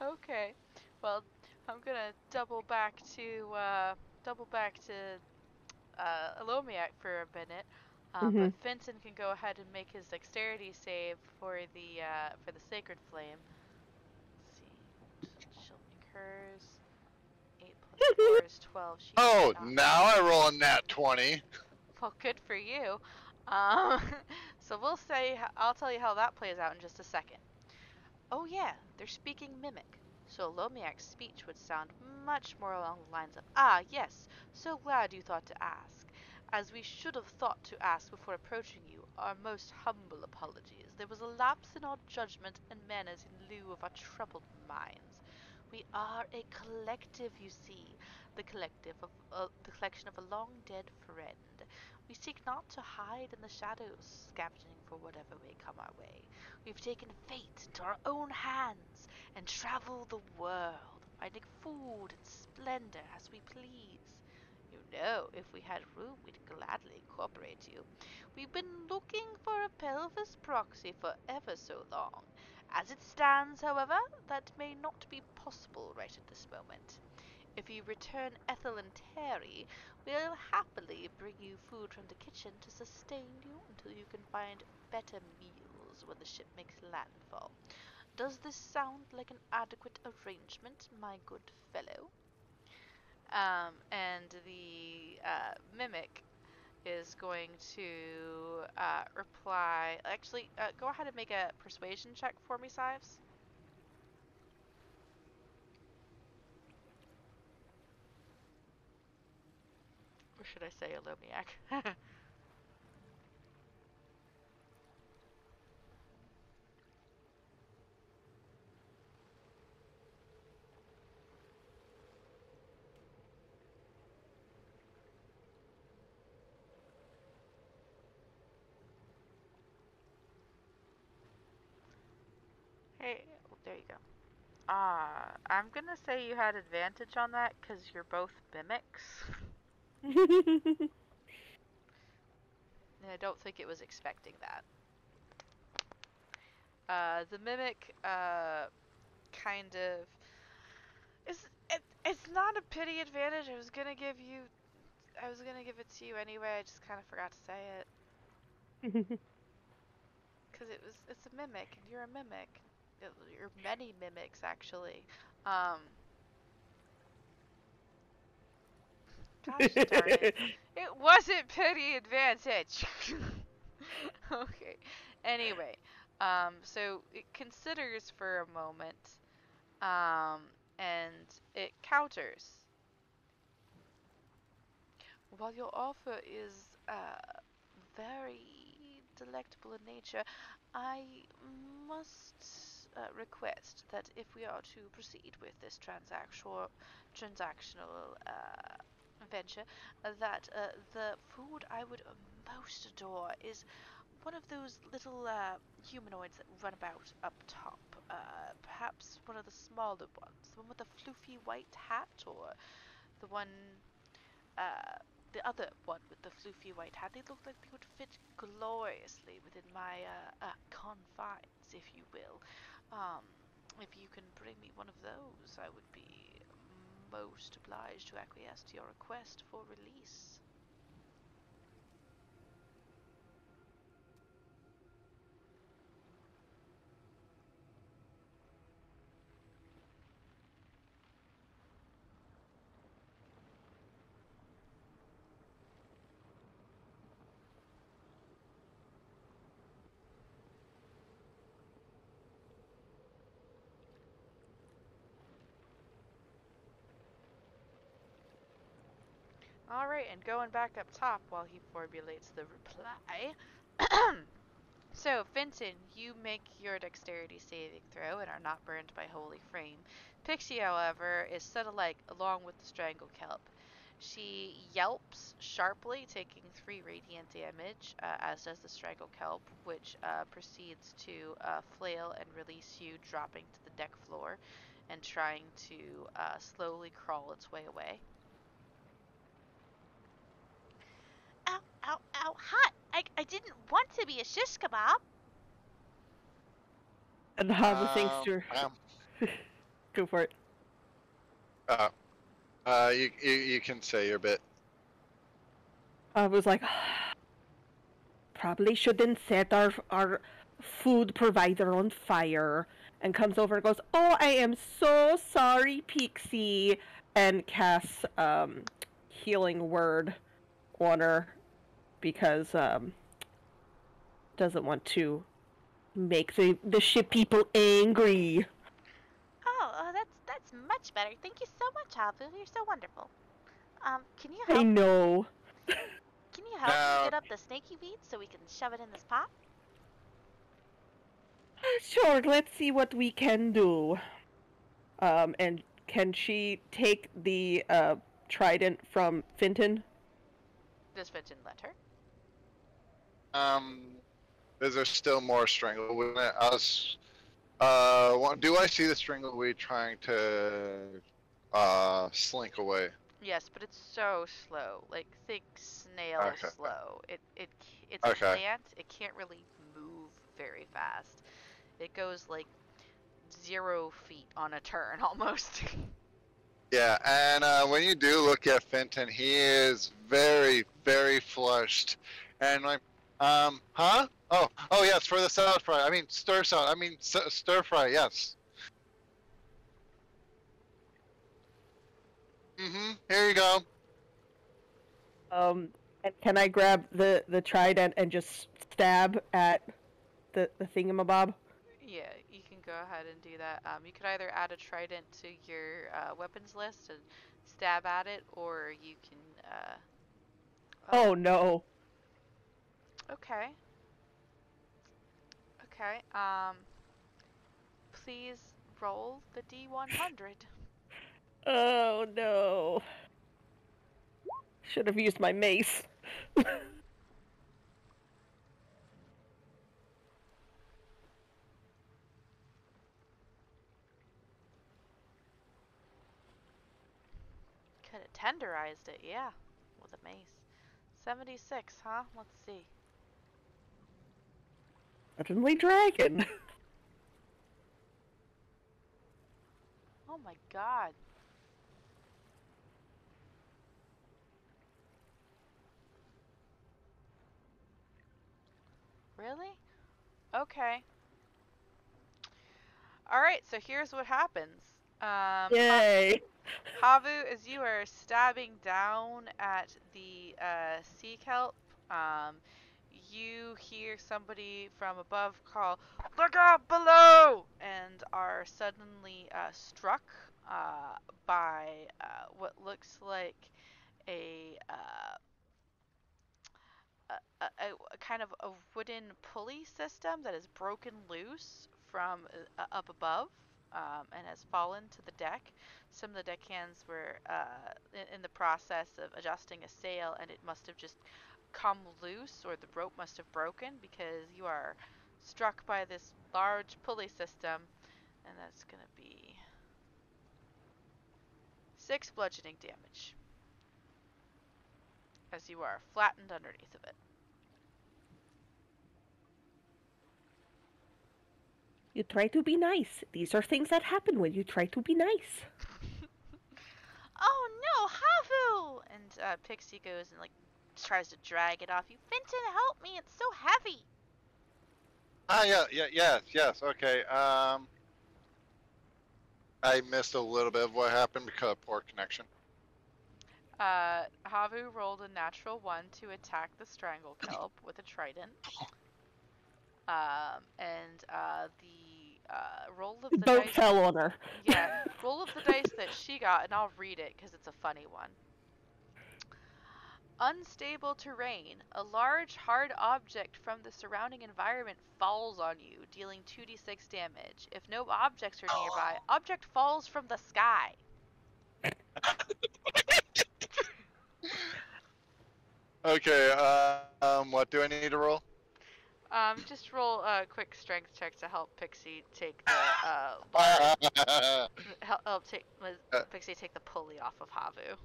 Okay. Well, I'm gonna double back to Alomiak for a minute. Hmm. But Fenton can go ahead and make his dexterity save for the sacred flame. Let's see. She'll make hers. 8 plus 4 is 12. She Oh, cannot. now I roll a nat 20. Well, good for you. Um, so I'll tell you how that plays out in just a second. Oh yeah, they're speaking Mimic. So Lomiak's speech would sound much more along the lines of, "Ah, yes, so glad you thought to ask. As we should have thought to ask before approaching you, our most humble apologies. There was a lapse in our judgment and manners in lieu of our troubled minds. We are a collective, you see, the collection of a long-dead friend. We seek not to hide in the shadows, scavenging for whatever may come our way. We've taken fate into our own hands and travel the world, finding food and splendor as we please. You know, if we had room, we'd gladly incorporate you. We've been looking for a pelvis proxy for ever so long. As it stands, however, that may not be possible right at this moment. If you return Ethel and Terry, we'll happily bring you food from the kitchen to sustain you until you can find better meals when the ship makes landfall. Does this sound like an adequate arrangement, my good fellow?" And the mimic is going to reply. Actually, go ahead and make a persuasion check for me, Sives. Or should I say Alomiak? Hey, there you go. I'm gonna say you had advantage on that because you're both mimics. And I don't think it was expecting that. The mimic, kind of. It's not a pity advantage. I was gonna give it to you anyway. I just kind of forgot to say it. Because it's a mimic, and you're a mimic. You're many mimics, actually. Um, Gosh darn it. It wasn't pity advantage. Okay. Anyway, so it considers for a moment, um, and it counters. While your offer is very delectable in nature, I must request that if we are to proceed with this transactional venture, that the food I would most adore is one of those little humanoids that run about up top. Perhaps one of the smaller ones, the one with the floofy white hat, or the one uh, the other one with the floofy white hat. They look like they would fit gloriously within my confines, if you will. Um, if you can bring me one of those, I would be most obliged to acquiesce to your request for release. Alright, and going back up top while he formulates the reply. So, Fenton, you make your dexterity saving throw and are not burned by holy flame. Pixie, however, is set alike along with the strangle kelp. She yelps sharply, taking 3 radiant damage, as does the Strangle Kelp, which proceeds to flail and release you, dropping to the deck floor and trying to slowly crawl its way away. Ow, ow, ow, hot! I didn't want to be a shish kebab! And Havu thinks to Um, go for it. you can say your bit. I was like, probably shouldn't set our food provider on fire. And comes over and goes, oh, I am so sorry, Pixie. And casts healing word on her because doesn't want to make the ship people angry. Oh, that's much better. Thank you so much, Havu. You're so wonderful. Can you I help? know. Can you help me get up the snaky weed so we can shove it in this pot? Sure, let's see what we can do. And can she take the trident from Finton? Does Fenton let her? Is there still more strangleweed in it? Do I see the strangleweed trying to slink away? Yes, but it's so slow. Like, think snail Okay. slow. It's Okay. a plant. It can't really move very fast. It goes like 0 feet on a turn almost. Yeah, and when you do look at Fenton, he is very, very flushed, and like, huh? Oh yes, for the salad fry. I mean stir salad. I mean stir fry. Yes. Here you go. And can I grab the trident and just stab at the thingamabob? Yeah, you can go ahead and do that. You could either add a trident to your weapons list and stab at it, or you can. Oh no. Okay. Okay. Please roll the D100. Oh no. Should have used my mace. Could have tenderized it, yeah, with a mace. 76, huh? Let's see. Heavenly dragon. Oh my god. Really? Okay. Alright, so here's what happens. Yay. Havu, as you are stabbing down at the sea kelp, you hear somebody from above call, "Look out below!" and are suddenly struck by what looks like a, a kind of a wooden pulley system that is broken loose from up above, and has fallen to the deck. Some of the deckhands were in the process of adjusting a sail, and it must have just come loose, or the rope must have broken, because you are struck by this large pulley system, and that's going to be 6 bludgeoning damage as you are flattened underneath of it. You try to be nice. These are things that happen when you try to be nice. Oh no, Havu! And Pixie goes and like tries to drag it off you. Fenton, help me! It's so heavy. Yes. Okay. I missed a little bit of what happened because of poor connection. Havu rolled a natural 1 to attack the strangle kelp with a trident. The roll of the Boat dice. fell on her. Yeah, roll of the dice that she got, and I'll read it because it's a funny one. Unstable terrain. A large, hard object from the surrounding environment falls on you, dealing 2d6 damage. If no objects are nearby, object falls from the sky. Okay, what do I need to roll? Just roll a quick strength check to help Pixie take the bar. Help Pixie take the pulley off of Havu.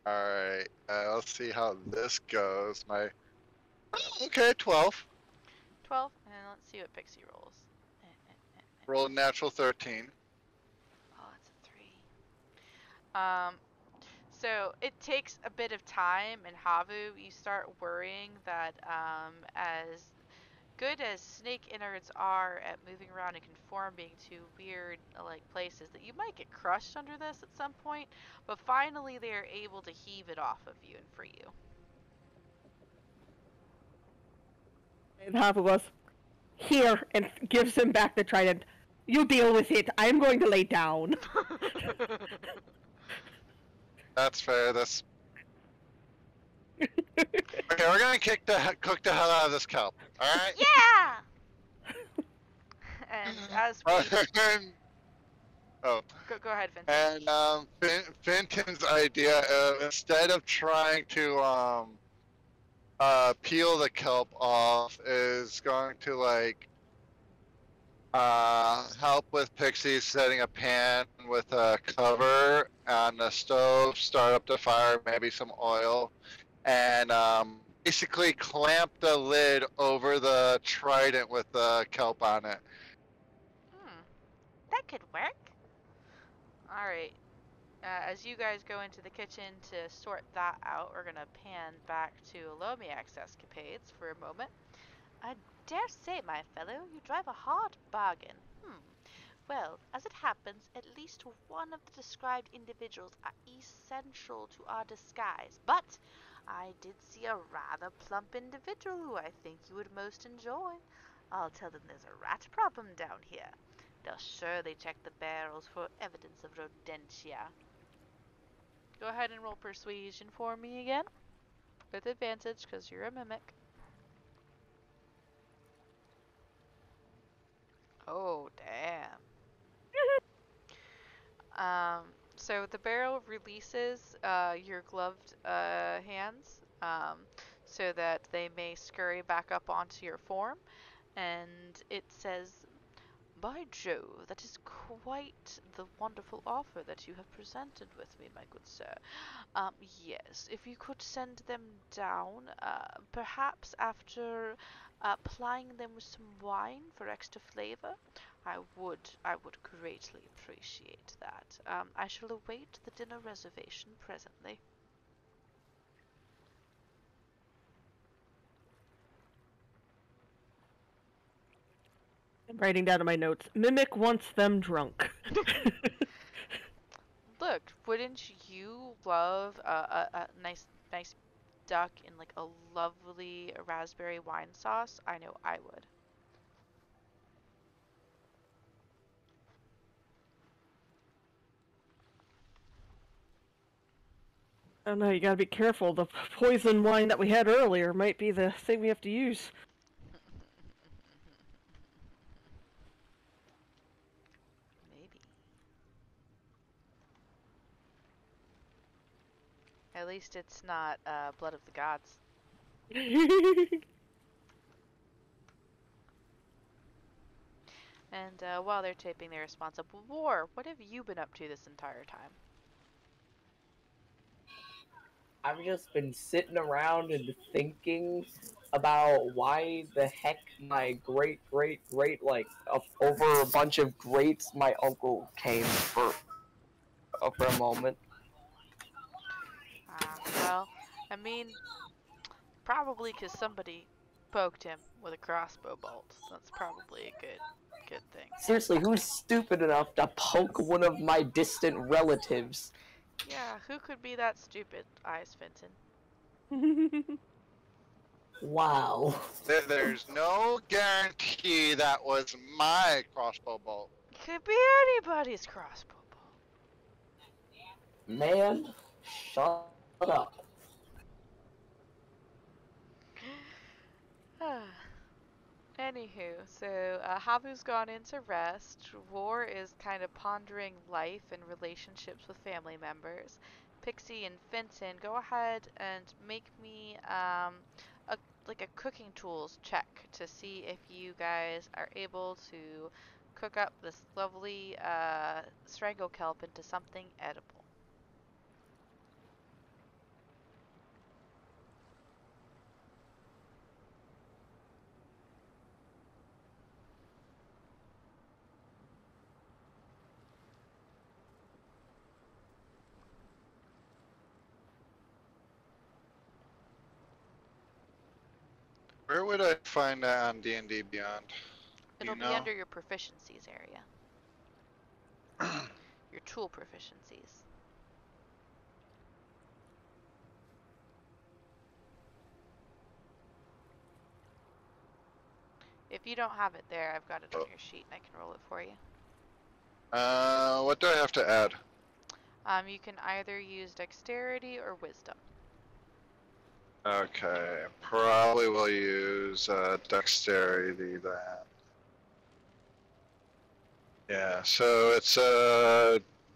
Alright, let's see how this goes. Okay, 12. 12, and let's see what Pixie rolls. Roll a natural 13. Oh, it's a 3. So it takes a bit of time, and Havu, you start worrying that as good as snake innards are at moving around and conforming to weird like places, that you might get crushed under this at some point, but finally they are able to heave it off of you and free you. And Havu goes, here, and gives him back the trident. You deal with it. I'm going to lay down. That's fair. Okay, we're gonna cook the hell out of this kelp. All right. Yeah. And as we oh, go ahead, Vincent. and Fenton's idea of, instead of trying to peel the kelp off, is going to like help with Pixie setting a pan with a cover on the stove, start up the fire, maybe some oil, and basically clamp the lid over the trident with the kelp on it. That could work. Alright. As you guys go into the kitchen to sort that out, we're gonna pan back to Lomiak's escapades for a moment. I dare say, my fellow, you drive a hard bargain. Well, as it happens, at least one of the described individuals are essential to our disguise, but I did see a rather plump individual who I think you would most enjoy. I'll tell them there's a rat problem down here. They'll surely check the barrels for evidence of rodentia. Go ahead and roll persuasion for me again. With advantage, because you're a mimic. Oh, damn. So the barrel releases your gloved hands so that they may scurry back up onto your form, and it says, "By Jove, that is quite the wonderful offer that you have presented with me, my good sir. Yes, if you could send them down, perhaps after plying them with some wine for extra flavor, I would greatly appreciate that. I shall await the dinner reservation presently." I'm writing down in my notes. Mimic wants them drunk. Look, wouldn't you love a nice duck in like a lovely raspberry wine sauce? I know I would. I don't know, you gotta be careful. The poison wine that we had earlier might be the thing we have to use. Maybe. At least it's not blood of the gods. And while they're taping their responsible war, what have you been up to this entire time? I've just been sitting around and thinking about why the heck my great like over a bunch of greats my uncle came for a moment. Well, I mean, probably because somebody poked him with a crossbow bolt. That's probably a good thing. Seriously, who's stupid enough to poke one of my distant relatives? Yeah, who could be that stupid, Ice Fenton? Wow. There's no guarantee that was my crossbow bolt. Could be anybody's crossbow bolt. Man, shut up. Anywho, so Havu's gone into rest. War is kind of pondering life and relationships with family members. Pixie and Fenton, go ahead and make me a like a cooking tools check to see if you guys are able to cook up this lovely strangle kelp into something edible. Where would I find that on D&D Beyond? Do It'll you be know? under your proficiencies area. Your tool proficiencies. If you don't have it there, I've got it on your sheet and I can roll it for you. What do I have to add? You can either use dexterity or wisdom. Okay, probably will use dexterity then. Yeah, so it's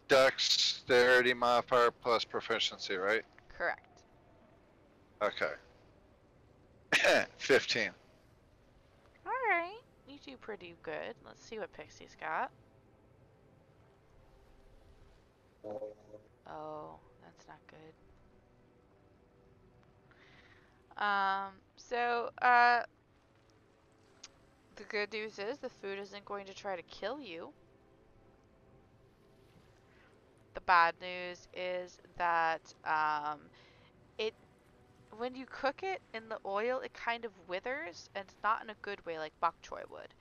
dexterity modifier plus proficiency, right? Correct. Okay. 15. Alright, you do pretty good. Let's see what Pixie's got. Oh, that's not good. The good news is the food isn't going to try to kill you. The bad news is that, it when you cook it in the oil, it kind of withers, and it's not in a good way like bok choy would.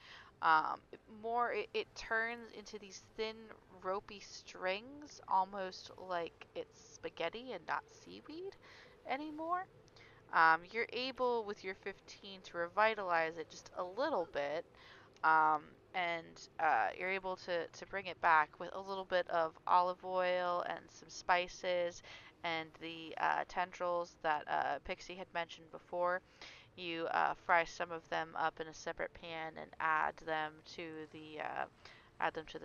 It turns into these thin, ropey strings, almost like it's spaghetti and not seaweed anymore. You're able, with your 15, to revitalize it just a little bit, um, and you're able to bring it back with a little bit of olive oil and some spices and the tendrils that Pixie had mentioned before. You fry some of them up in a separate pan and add them to the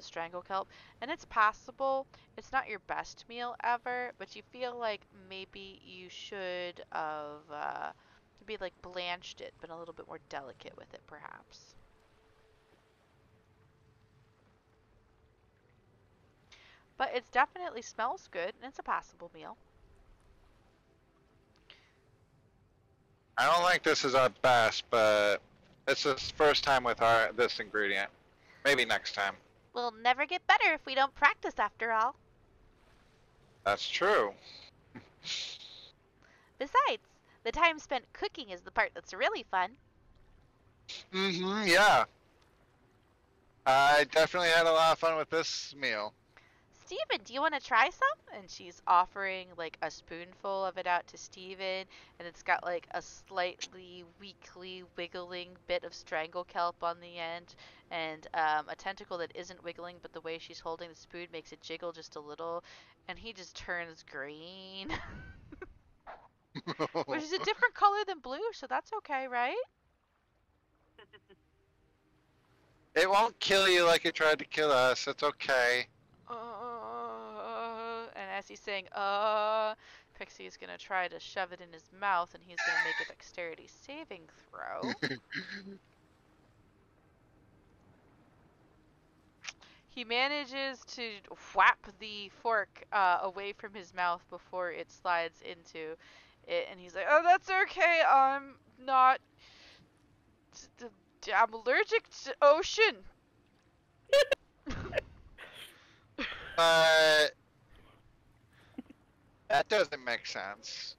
strangle kelp, and it's passable. It's not your best meal ever, but you feel like maybe you should have be like blanched it, been a little bit more delicate with it, perhaps. But it definitely smells good, and it's a passable meal. I don't think this is our best, but it's the first time with this ingredient. Maybe next time. We'll never get better if we don't practice, after all. That's true. Besides, the time spent cooking is the part that's really fun. Yeah. I definitely had a lot of fun with this meal. Steven, do you want to try some? And she's offering like a spoonful of it out to Steven, and it's got like a slightly weakly wiggling bit of strangle kelp on the end, and a tentacle that isn't wiggling, but the way she's holding the spoon makes it jiggle just a little, and he just turns green. Which is a different color than blue, so that's okay, right? It won't kill you like it tried to kill us. It's okay. And as he's saying, Pixie is gonna try to shove it in his mouth, and he's gonna make a dexterity saving throw. He manages to whap the fork away from his mouth before it slides into it, and he's like, "Oh, that's okay. I'm not. I'm allergic to ocean." That doesn't make sense.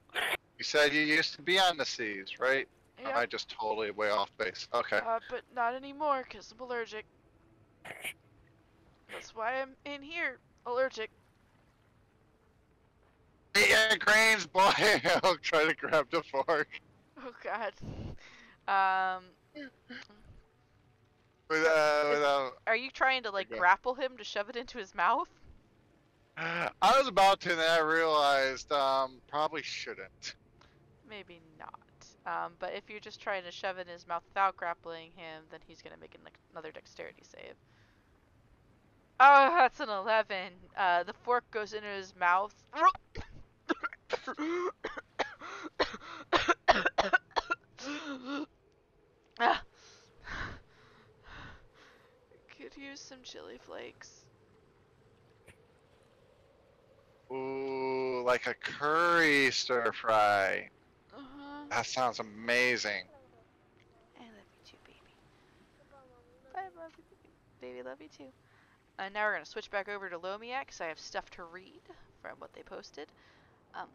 You said you used to be on the seas, right? Or am I Yep. just totally way off base? Okay. But not anymore, 'cause I'm allergic. That's why I'm in here, allergic. Eat your greens, boy! I'll try to grab the fork. Oh god. Um, Without... are you trying to like Okay. grapple him to shove it into his mouth? I was about to, and then I realized, probably shouldn't. Maybe not. But if you're just trying to shove it in his mouth without grappling him, then he's gonna make another dexterity save. Oh, that's an 11. The fork goes into his mouth. Ah. Could use some chili flakes. Ooh, like a curry stir fry. Uh-huh. That sounds amazing. I love you too, baby. I love you, baby. Baby, love you too. And now we're going to switch back over to Lomiak because I have stuff to read from what they posted. Um,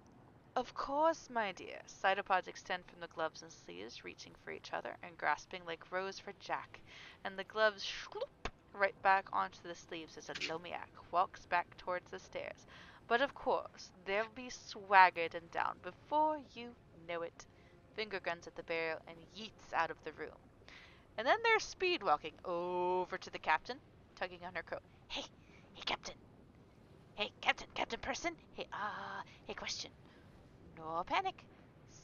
of course, my dear. Cytopods extend from the gloves and sleeves, reaching for each other and grasping like Rose for Jack. And the gloves shloop right back onto the sleeves as a Lomiak walks back towards the stairs. But of course, they'll be swaggered and down before you know it. Finger guns at the barrel and yeets out of the room. And then they're speed walking over to the captain, tugging on her coat. Hey, captain. Hey, captain person. Hey, question. No panic.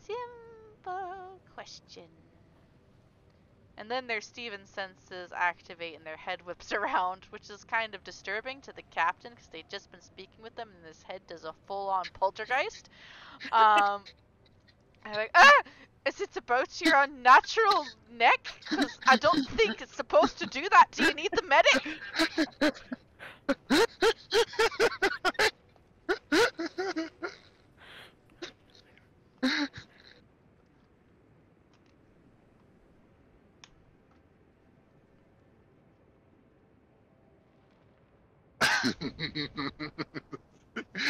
Simple question. And then their Steven senses activate and their head whips around, which is kind of disturbing to the captain because they'd just been speaking with them and his head does a full-on poltergeist. And they're like, is it about your unnatural neck? Because I don't think it's supposed to do that. Do you need the medic?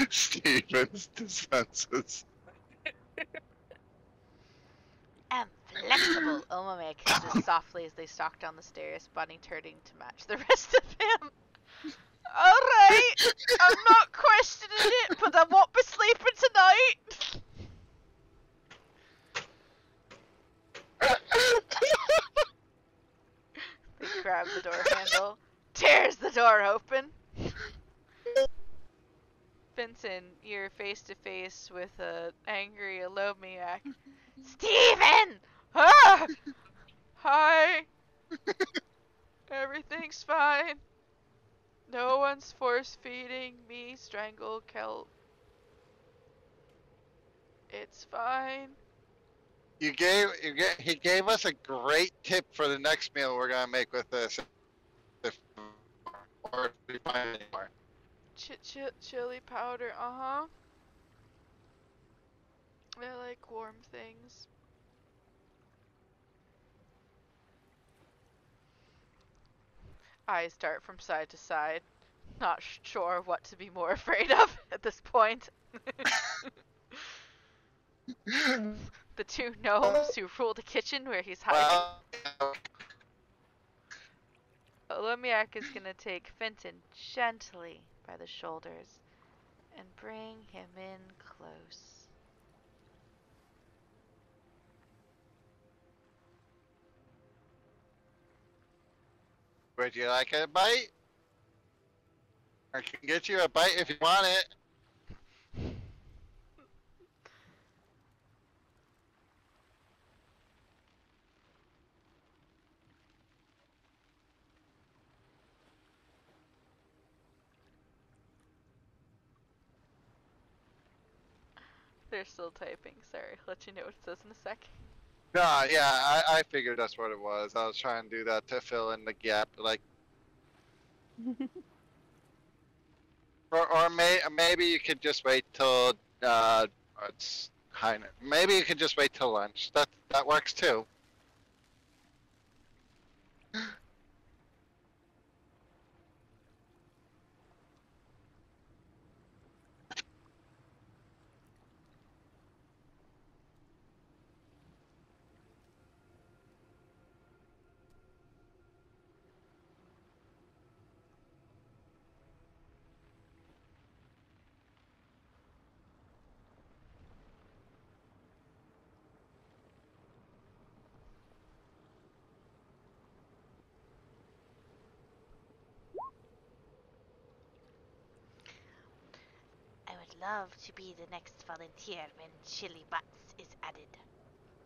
Steven's defenses. I'm flexible, Omame hisses softly as they stalk down the stairs, Bunny turning to match the rest of him. Alright, I'm not questioning it, but I won't be sleeping tonight. They grab the door handle, tears the door open. Benson, you're face to face with an angry Alomiak. Steven! Ah! Hi! Everything's fine. No one's force feeding me strangle kelp. It's fine. He gave us a great tip for the next meal we're gonna make with this. Or if we find any more. Chili powder, uh-huh. I like warm things. Eyes dart from side to side. Not sure what to be more afraid of at this point. The two gnomes who rule the kitchen where he's hiding. Well, Olomiak is gonna take Fenton gently by the shoulders and bring him in close. would you like a bite? I can get you a bite if you want it. They're still typing, sorry. Let you know what it says in a sec. No, yeah, I figured that's what it was. I was trying to do that to fill in the gap, like. Or maybe you could just wait till it's kind of. Maybe you could just wait till lunch. That works too. I would love to be the next volunteer when chili butts is added.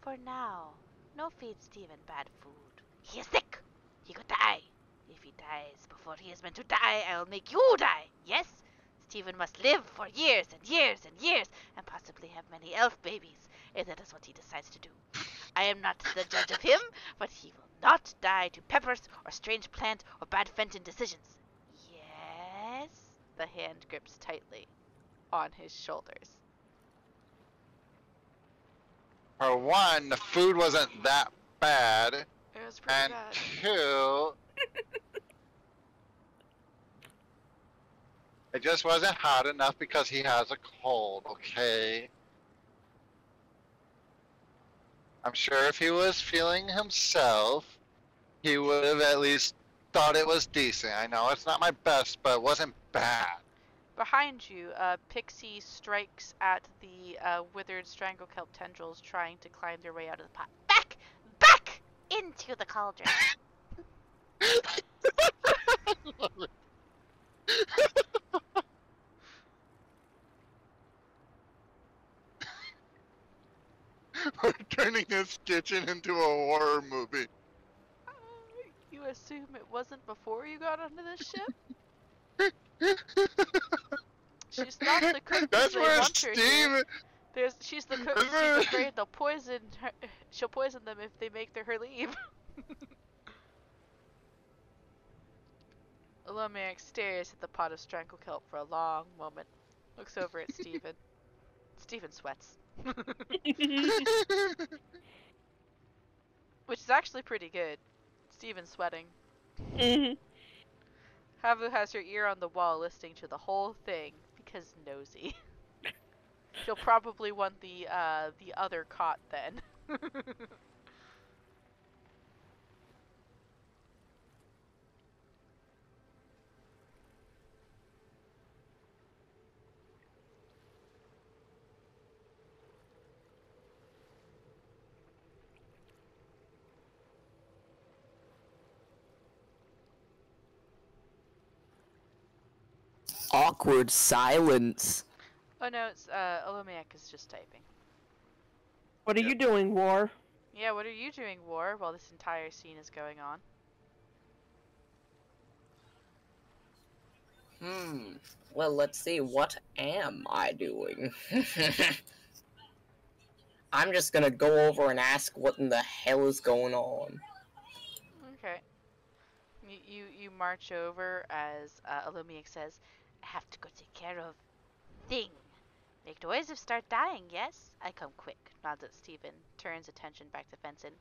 For now, no feed Steven bad food. He is sick! He could die! If he dies before he is meant to die, I'll make you die! Yes? Stephen must live for years and years and years, and possibly have many elf babies, if that is what he decides to do. I am not the judge of him, but he will not die to peppers or strange plant or bad Fenton decisions. Yes? The hand grips tightly on his shoulders. For one, the food wasn't that bad, It was pretty and bad. two, it just wasn't hot enough because he has a cold, okay? I'm sure if he was feeling himself, he would have at least thought it was decent. I know it's not my best, but it wasn't bad. Behind you, Pixie strikes at the withered stranglekelp tendrils trying to climb their way out of the pot. Back! Back! Into the cauldron! We're turning this kitchen into a horror movie. You assume it wasn't before you got onto this ship? She's not the cook That's they where want her Steve. to. She's the cook. She's afraid they'll poison her. She'll poison them if they make her leave. Lomiak stares at the pot of stranglekelp for a long moment. Looks over at Stephen. Stephen sweats. Which is actually pretty good. Stephen sweating. Mhm. Havu has her ear on the wall listening to the whole thing because nosy. She'll probably want the other cot then. Awkward silence. Oh no, it's Olomiak is just typing. What are you doing, War? Yeah, what are you doing, War, while this entire scene is going on? Well, let's see. What am I doing? I'm just gonna go over and ask what in the hell is going on. Okay. You march over as Olomiak says, I have to go take care of thing. Make noise if start dying, yes? I come quick, nods at Stephen, turns attention back to Fenton.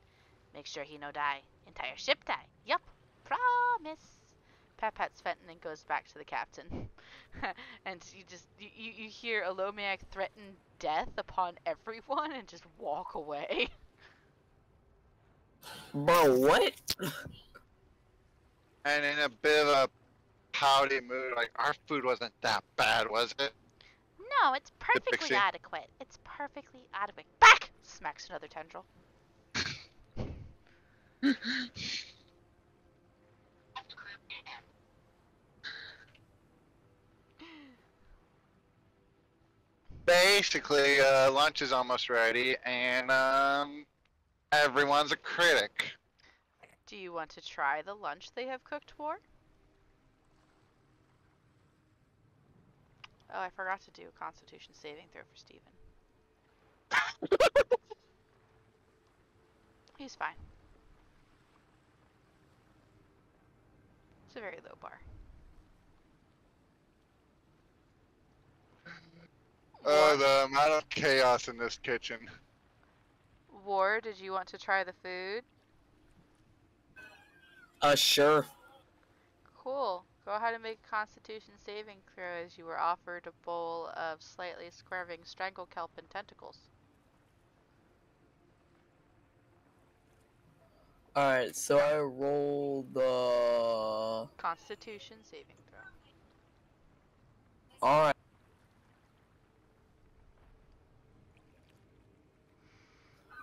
Make sure he no die. Entire ship die. Yup. Promise. Pat pats Fenton and goes back to the captain. And you hear Olomiak threaten death upon everyone and just walk away. Bro, what? And in a bit of a pouty mood, like, our food wasn't that bad, was it? No, it's perfectly Pixie. adequate. It's perfectly adequate. Back! Smacks another tendril. Basically, lunch is almost ready, and everyone's a critic. Do you want to try the lunch they have cooked for? Oh, I forgot to do a Constitution saving throw for Stephen. He's fine. It's a very low bar. Oh, War, the amount of chaos in this kitchen. War, did you want to try the food? Sure. Cool. Go ahead and make a Constitution saving throw as you were offered a bowl of slightly squirming stranglekelp and tentacles. Alright, so I rolled the... Constitution saving throw. Alright.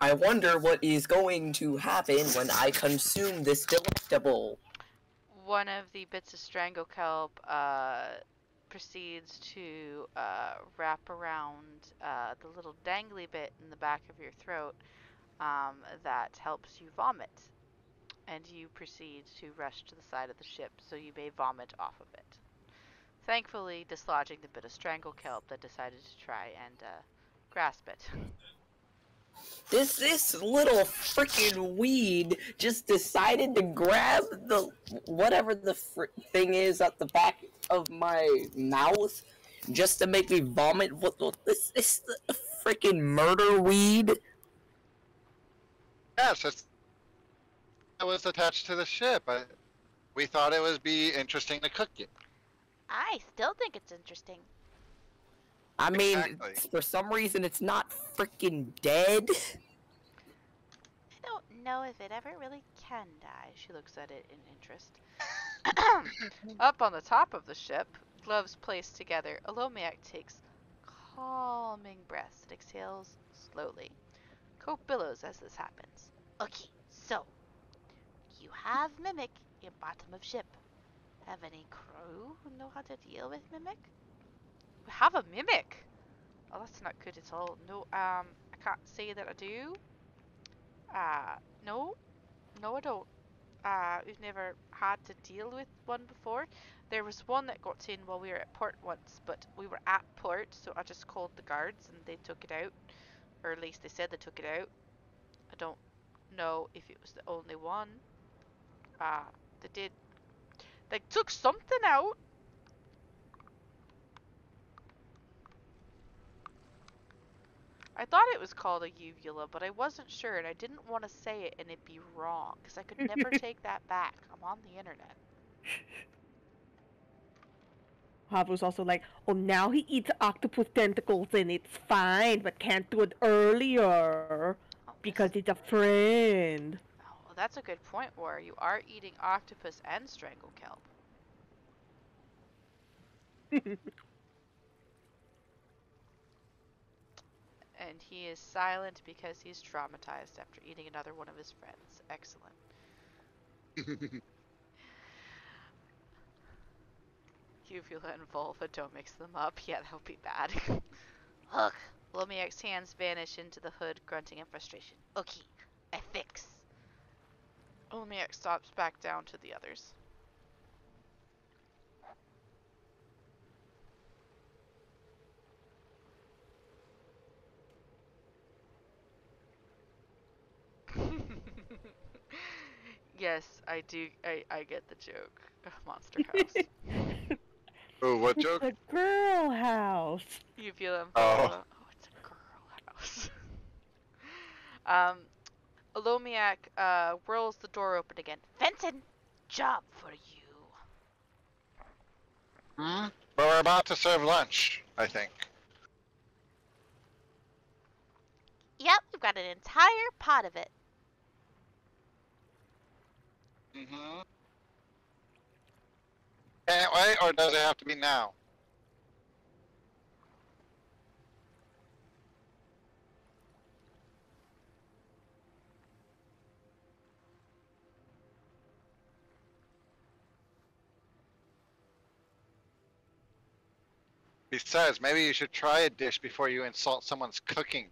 I wonder what is going to happen when I consume this delectable. One of the bits of stranglekelp proceeds to wrap around the little dangly bit in the back of your throat that helps you vomit. And you proceed to rush to the side of the ship so you may vomit off of it. thankfully dislodging the bit of strangle kelp that decided to try and grasp it. This little freaking weed just decided to grab the whatever the thing is at the back of my mouth just to make me vomit. What this the freaking murder weed? Yes, it was attached to the ship. We thought it would be interesting to cook it. I still think it's interesting. I mean, Exactly. for some reason it's not freaking dead. I don't know if it ever really can die. She looks at it in interest. Up on the top of the ship, gloves placed together, Alomiak takes calming breaths and exhales slowly. Cope billows as this happens. Okay, so you have Mimic in bottom of ship. Have any crew who know how to deal with Mimic? We have a Mimic! Oh, that's not good at all. No, I can't say that I do. No. No, I don't. We've never had to deal with one before. There was one that got in while we were at port once, but we were at port, so I just called the guards and they took it out. Or at least they said they took it out. I don't know if it was the only one. They did. They took something out. I thought it was called a uvula, but I wasn't sure, and I didn't want to say it and it be wrong, because I could never take that back. I'm on the internet. Havu's also like, oh, now he eats octopus tentacles and it's fine, but can't do it earlier Oh, because he's a friend. Oh, well, that's a good point, War. You are eating octopus and strangle kelp. And he is silent because he's traumatized after eating another one of his friends. Excellent. Uvula and vulva, don't mix them up. Yeah, that would be bad. Ugh. Lomiak's hands vanish into the hood, grunting in frustration. Okay, I fix. Lomiak stops back down to the others. Yes, I do. I get the joke. Monster House. Ooh, what joke? The girl house. Uvula and Oh. vulva. Oh, it's a girl house. Alomiak whirls the door open again. Fenton, job for you. Hmm? But we're about to serve lunch, I think. Yep, we've got an entire pot of it. Mm-hmm. Can't wait, or does it have to be now? Besides, maybe you should try a dish before you insult someone's cooking.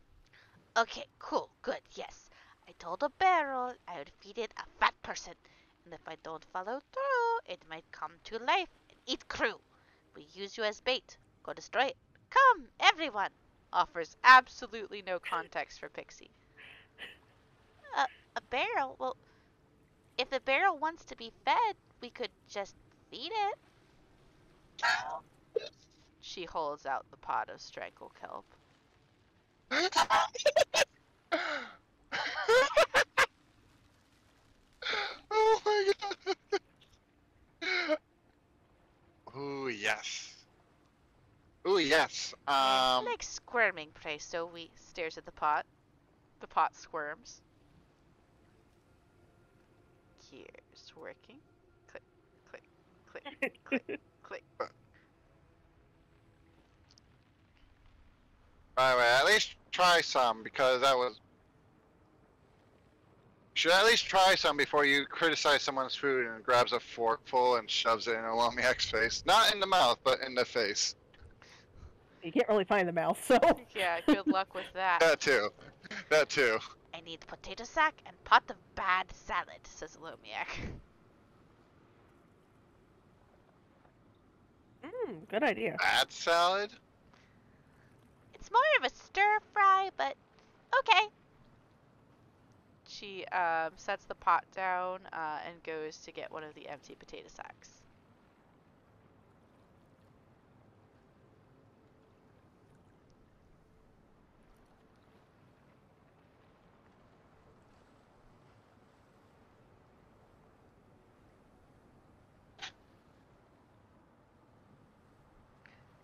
Okay, cool, good, yes. I told a barrel I would feed it a fat person, and if I don't follow through, it might come to life and eat crew. We use you as bait. Go destroy it. Come, everyone! Offers absolutely no context for Pixie. A barrel? Well, if the barrel wants to be fed, we could just feed it. She holds out the pot of strangle kelp. Oh my god. Ooh, yes. Ooh, yes. Like squirming, Presto. We stares at the pot. The pot squirms. Here's working. Click, click, click, click, click. Right, at least try some, because that was... You should at least try some before you criticize someone's food and grabs a forkful and shoves it in Olomiak's face. Not in the mouth, but in the face. You can't really find the mouth, so. Yeah, good luck with that. That too. That too. I need potato sack and pot of bad salad, says Lomiak. Good idea. Bad salad? It's more of a stir fry, but okay. She sets the pot down and goes to get one of the empty potato sacks.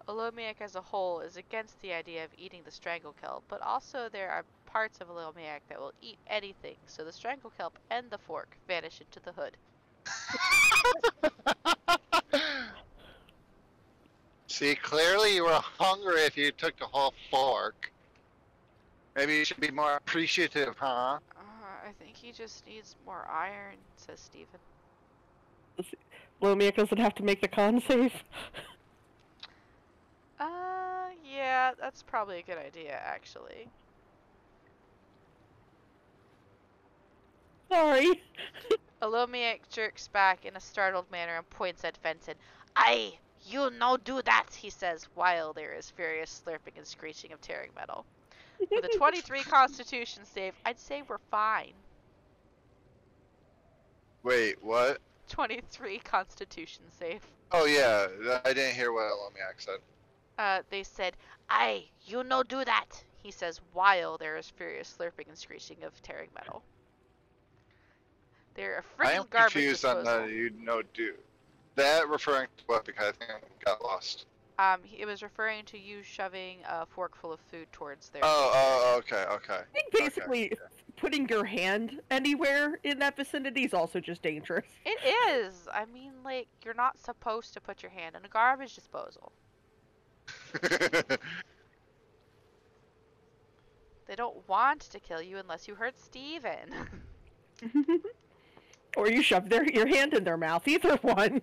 Olomiak as a whole is against the idea of eating the strangle kelp, but also there are parts of Olomiak that will eat anything, so the strangle kelp and the fork vanish into the hood. See, clearly you were hungry if you took the whole fork. Maybe you should be more appreciative, huh? I think he just needs more iron, says Steven. Lomiak doesn't have to make the con save. Yeah, that's probably a good idea, actually. Sorry. Olomiak jerks back in a startled manner and points at Fenton. Aye, you no do that, he says, while there is furious slurping and screeching of tearing metal. With a 23 constitution save, I'd say we're fine. Wait, what? 23 constitution save. Oh yeah, I didn't hear what Lomiak said. They said, Aye, you no do that, he says, while there is furious slurping and screeching of tearing metal. They're a I am freaking garbage confused on disposal. the you know do. That referring to what? Because I think I got lost. It was referring to you shoving a fork full of food towards their Oh, okay. I think basically putting your hand anywhere in that vicinity is also just dangerous. It is. I mean, like, you're not supposed to put your hand in a garbage disposal. They don't want to kill you unless you hurt Steven. Or you shove your hand in their mouth. Either one.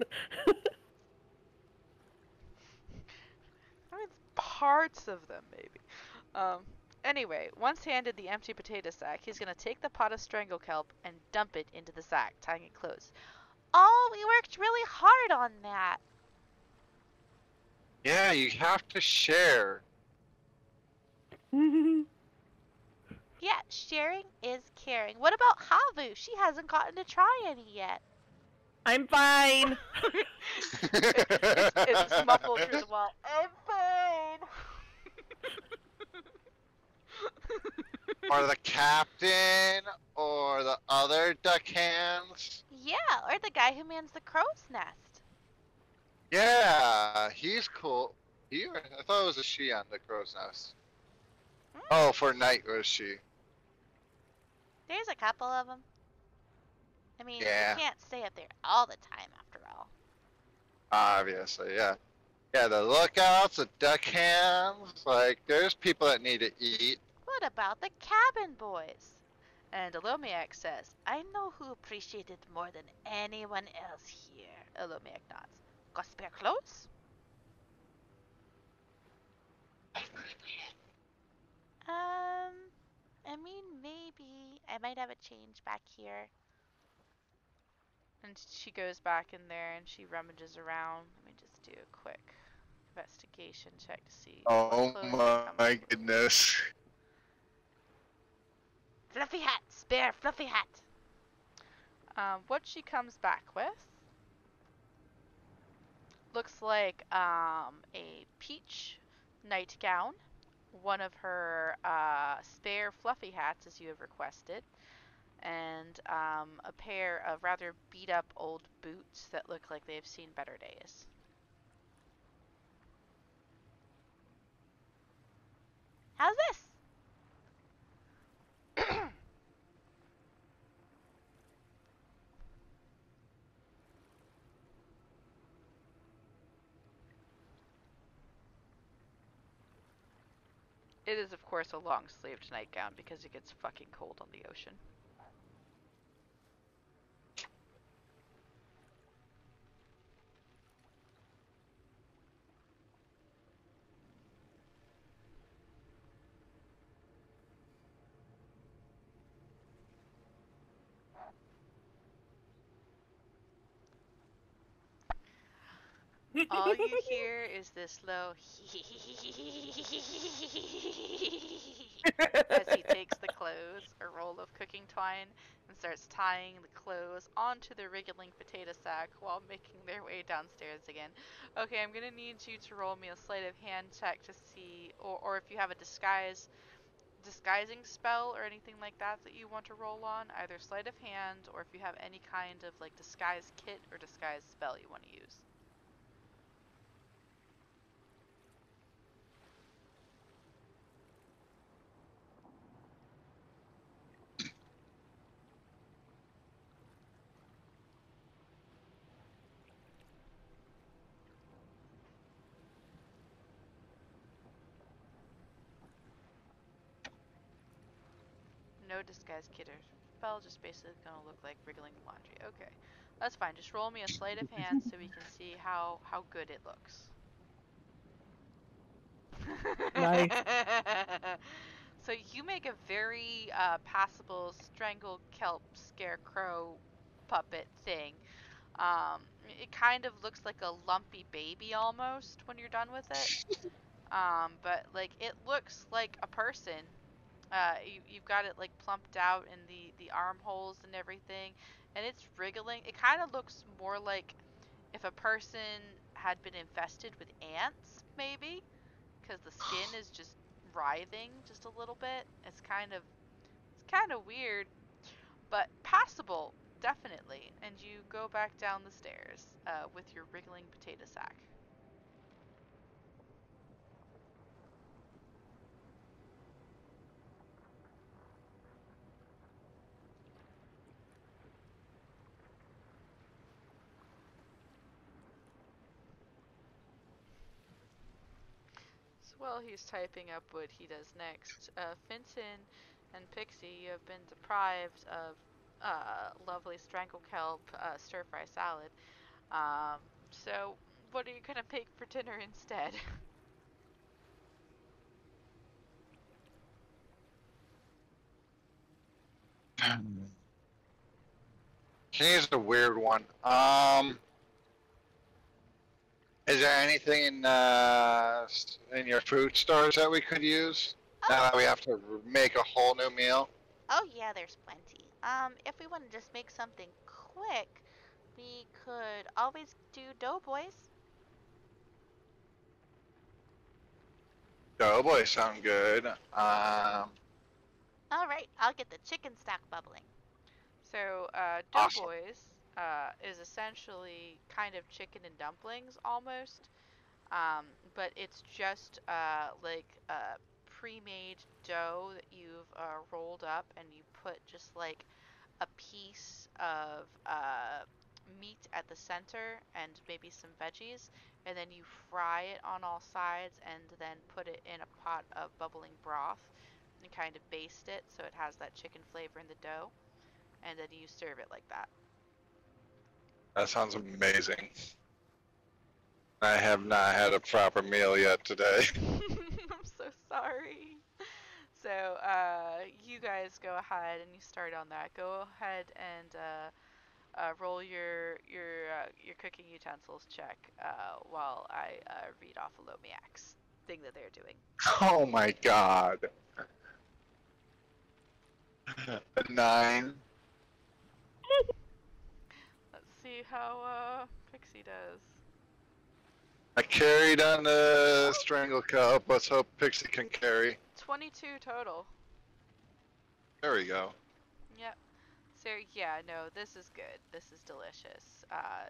I mean, parts of them, maybe. Anyway, once handed the empty potato sack, he's gonna take the pot of strangle kelp and dump it into the sack, tying it close. Oh, we worked really hard on that. Yeah, you have to share. Yeah, sharing is caring. What about Havu? She hasn't gotten to try any yet. I'm fine. It's muffled through the wall. I'm fine. Or the captain, or the other deckhands. Yeah, or the guy who mans the crow's nest. Yeah, he's cool. I thought it was a she on the crow's nest. Oh, for night was she. There's a couple of them. I mean, Yeah. you can't stay up there all the time, after all. Obviously, yeah. Yeah, the lookouts, the deckhands, like, there's people that need to eat. What about the cabin boys? And Olomiak says, I know who appreciate it more than anyone else here. Olomiak nods. Got spare clothes? I mean, maybe. I might have a change back here. And she goes back in there and she rummages around. Let me just do a quick investigation check to see what Oh clothes come my up. goodness. Fluffy hat! Spare fluffy hat! What she comes back with looks like a peach nightgown, one of her spare fluffy hats as you have requested, and a pair of rather beat up old boots that look like they've seen better days. How's this? It is, of course, a long-sleeved nightgown because it gets fucking cold on the ocean. All you hear is this low as he takes the clothes, a roll of cooking twine, and starts tying the clothes onto the wriggling potato sack while making their way downstairs again. Okay, I'm gonna need you to roll me a sleight of hand check to see, or if you have a disguising spell or anything like that that you want to roll on, either sleight of hand or if you have any kind of like disguise kit or disguise spell you want to use. No disguise kit or spell, just basically gonna look like wriggling laundry. Okay, that's fine. Just roll me a sleight of hand so we can see how good it looks. Nice. So you make a very passable strangle kelp scarecrow puppet thing. It kind of looks like a lumpy baby almost when you're done with it. But like it looks like a person. You've got it like plumped out in the armholes and everything, and it's wriggling. It kind of looks more like if a person had been infested with ants, maybe, because the skin is just writhing just a little bit. It's kind of weird, but passable, definitely. And you go back down the stairs with your wriggling potato sack. So while he's typing up what he does next, Finton and Pixie, you have been deprived of lovely strangle kelp stir fry salad. So what are you gonna make for dinner instead? Here's a weird one. Is there anything in your food stores that we could use? Now that we have to make a whole new meal. Oh yeah, there's plenty. If we want to just make something quick, we could always do doughboys. Doughboy sound good. All right, I'll get the chicken stock bubbling. So, Awesome. doughboys is essentially kind of chicken and dumplings almost, but it's just like a pre-made dough that you've rolled up, and you put just like a piece of meat at the center and maybe some veggies, and then you fry it on all sides and then put it in a pot of bubbling broth and kind of baste it so it has that chicken flavor in the dough, and then you serve it like that. That sounds amazing. I have not had a proper meal yet today. I'm so sorry. So, you guys go ahead and you start on that. Go ahead and roll your cooking utensils check while I read off Alomiak's thing that they're doing. Oh my god. A 9. Let's see how Pixie does. I carried on the strangle cup. Let's hope Pixie can carry. 22 total. There we go. Yep. So yeah, no, this is good. This is delicious.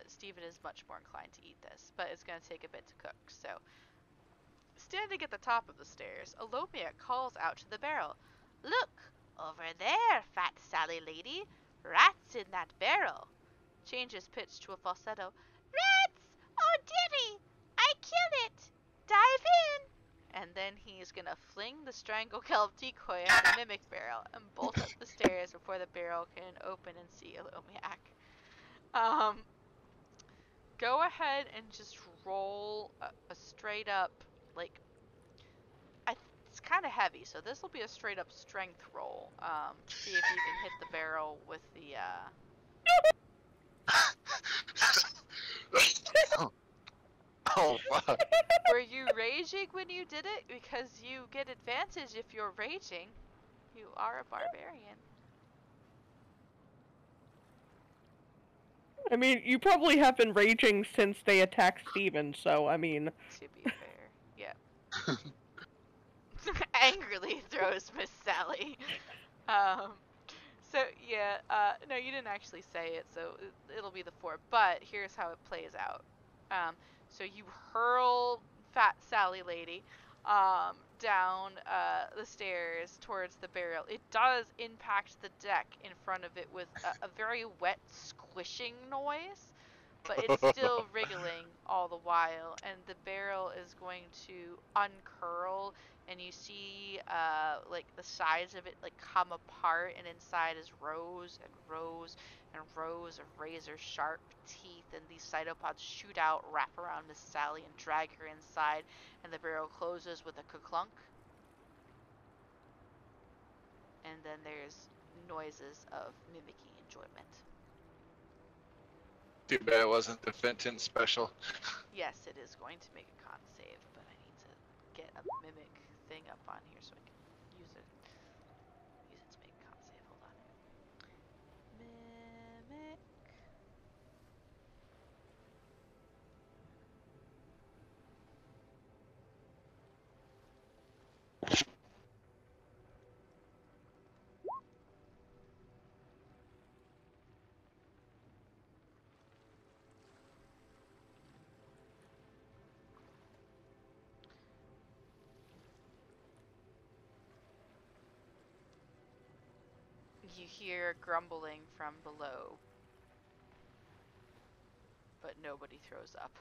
Steven is much more inclined to eat this, but it's gonna take a bit to cook. So, standing at the top of the stairs, Alomiak calls out to the barrel. Look, over there, fat Sally lady. Rats in that barrel. Changes pitch to a falsetto. Rats! Oh dearie! I kill it! Dive in! And then he's gonna fling the strangle kelp decoy at the mimic barrel and bolt up the stairs before the barrel can open and see Alomiak. Go ahead and just roll a straight up, like, it's kind of heavy, so this will be a straight up strength roll to see if you can hit the barrel with the Oh, fuck. Were you raging when you did it? Because you get advantage if you're raging. You are a barbarian. I mean, you probably have been raging since they attacked Steven, so, I mean... To be fair, yeah. Angrily throws Miss Sally. Um, so yeah, no, you didn't actually say it, so it'll be the 4. But here's how it plays out. So you hurl Fat Sally Lady down the stairs towards the barrel. It does impact the deck in front of it with a very wet squishing noise, but it's still wriggling all the while, and the barrel is going to uncurl, and you see like the sides of it like come apart, and inside is rows and rows and rows of razor sharp teeth, and these cytopods shoot out, wrap around Miss Sally, and drag her inside, and the barrel closes with a clunk. And then there's noises of mimicking enjoyment. Too bad it wasn't the Fenton special. Yes, it is going to make a con save, but I need to get a mimic thing up on here so I can use it. Use it to make a con save. Hold on. Mimic. You hear grumbling from below, but nobody throws up.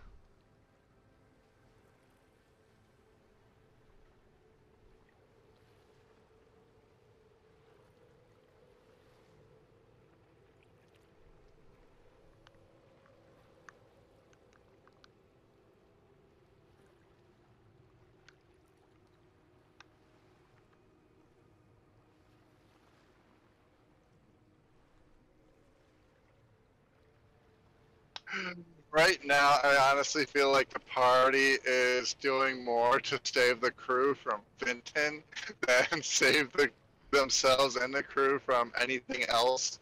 Right now, I honestly feel like the party is doing more to save the crew from Fenton than save themselves and the crew from anything else.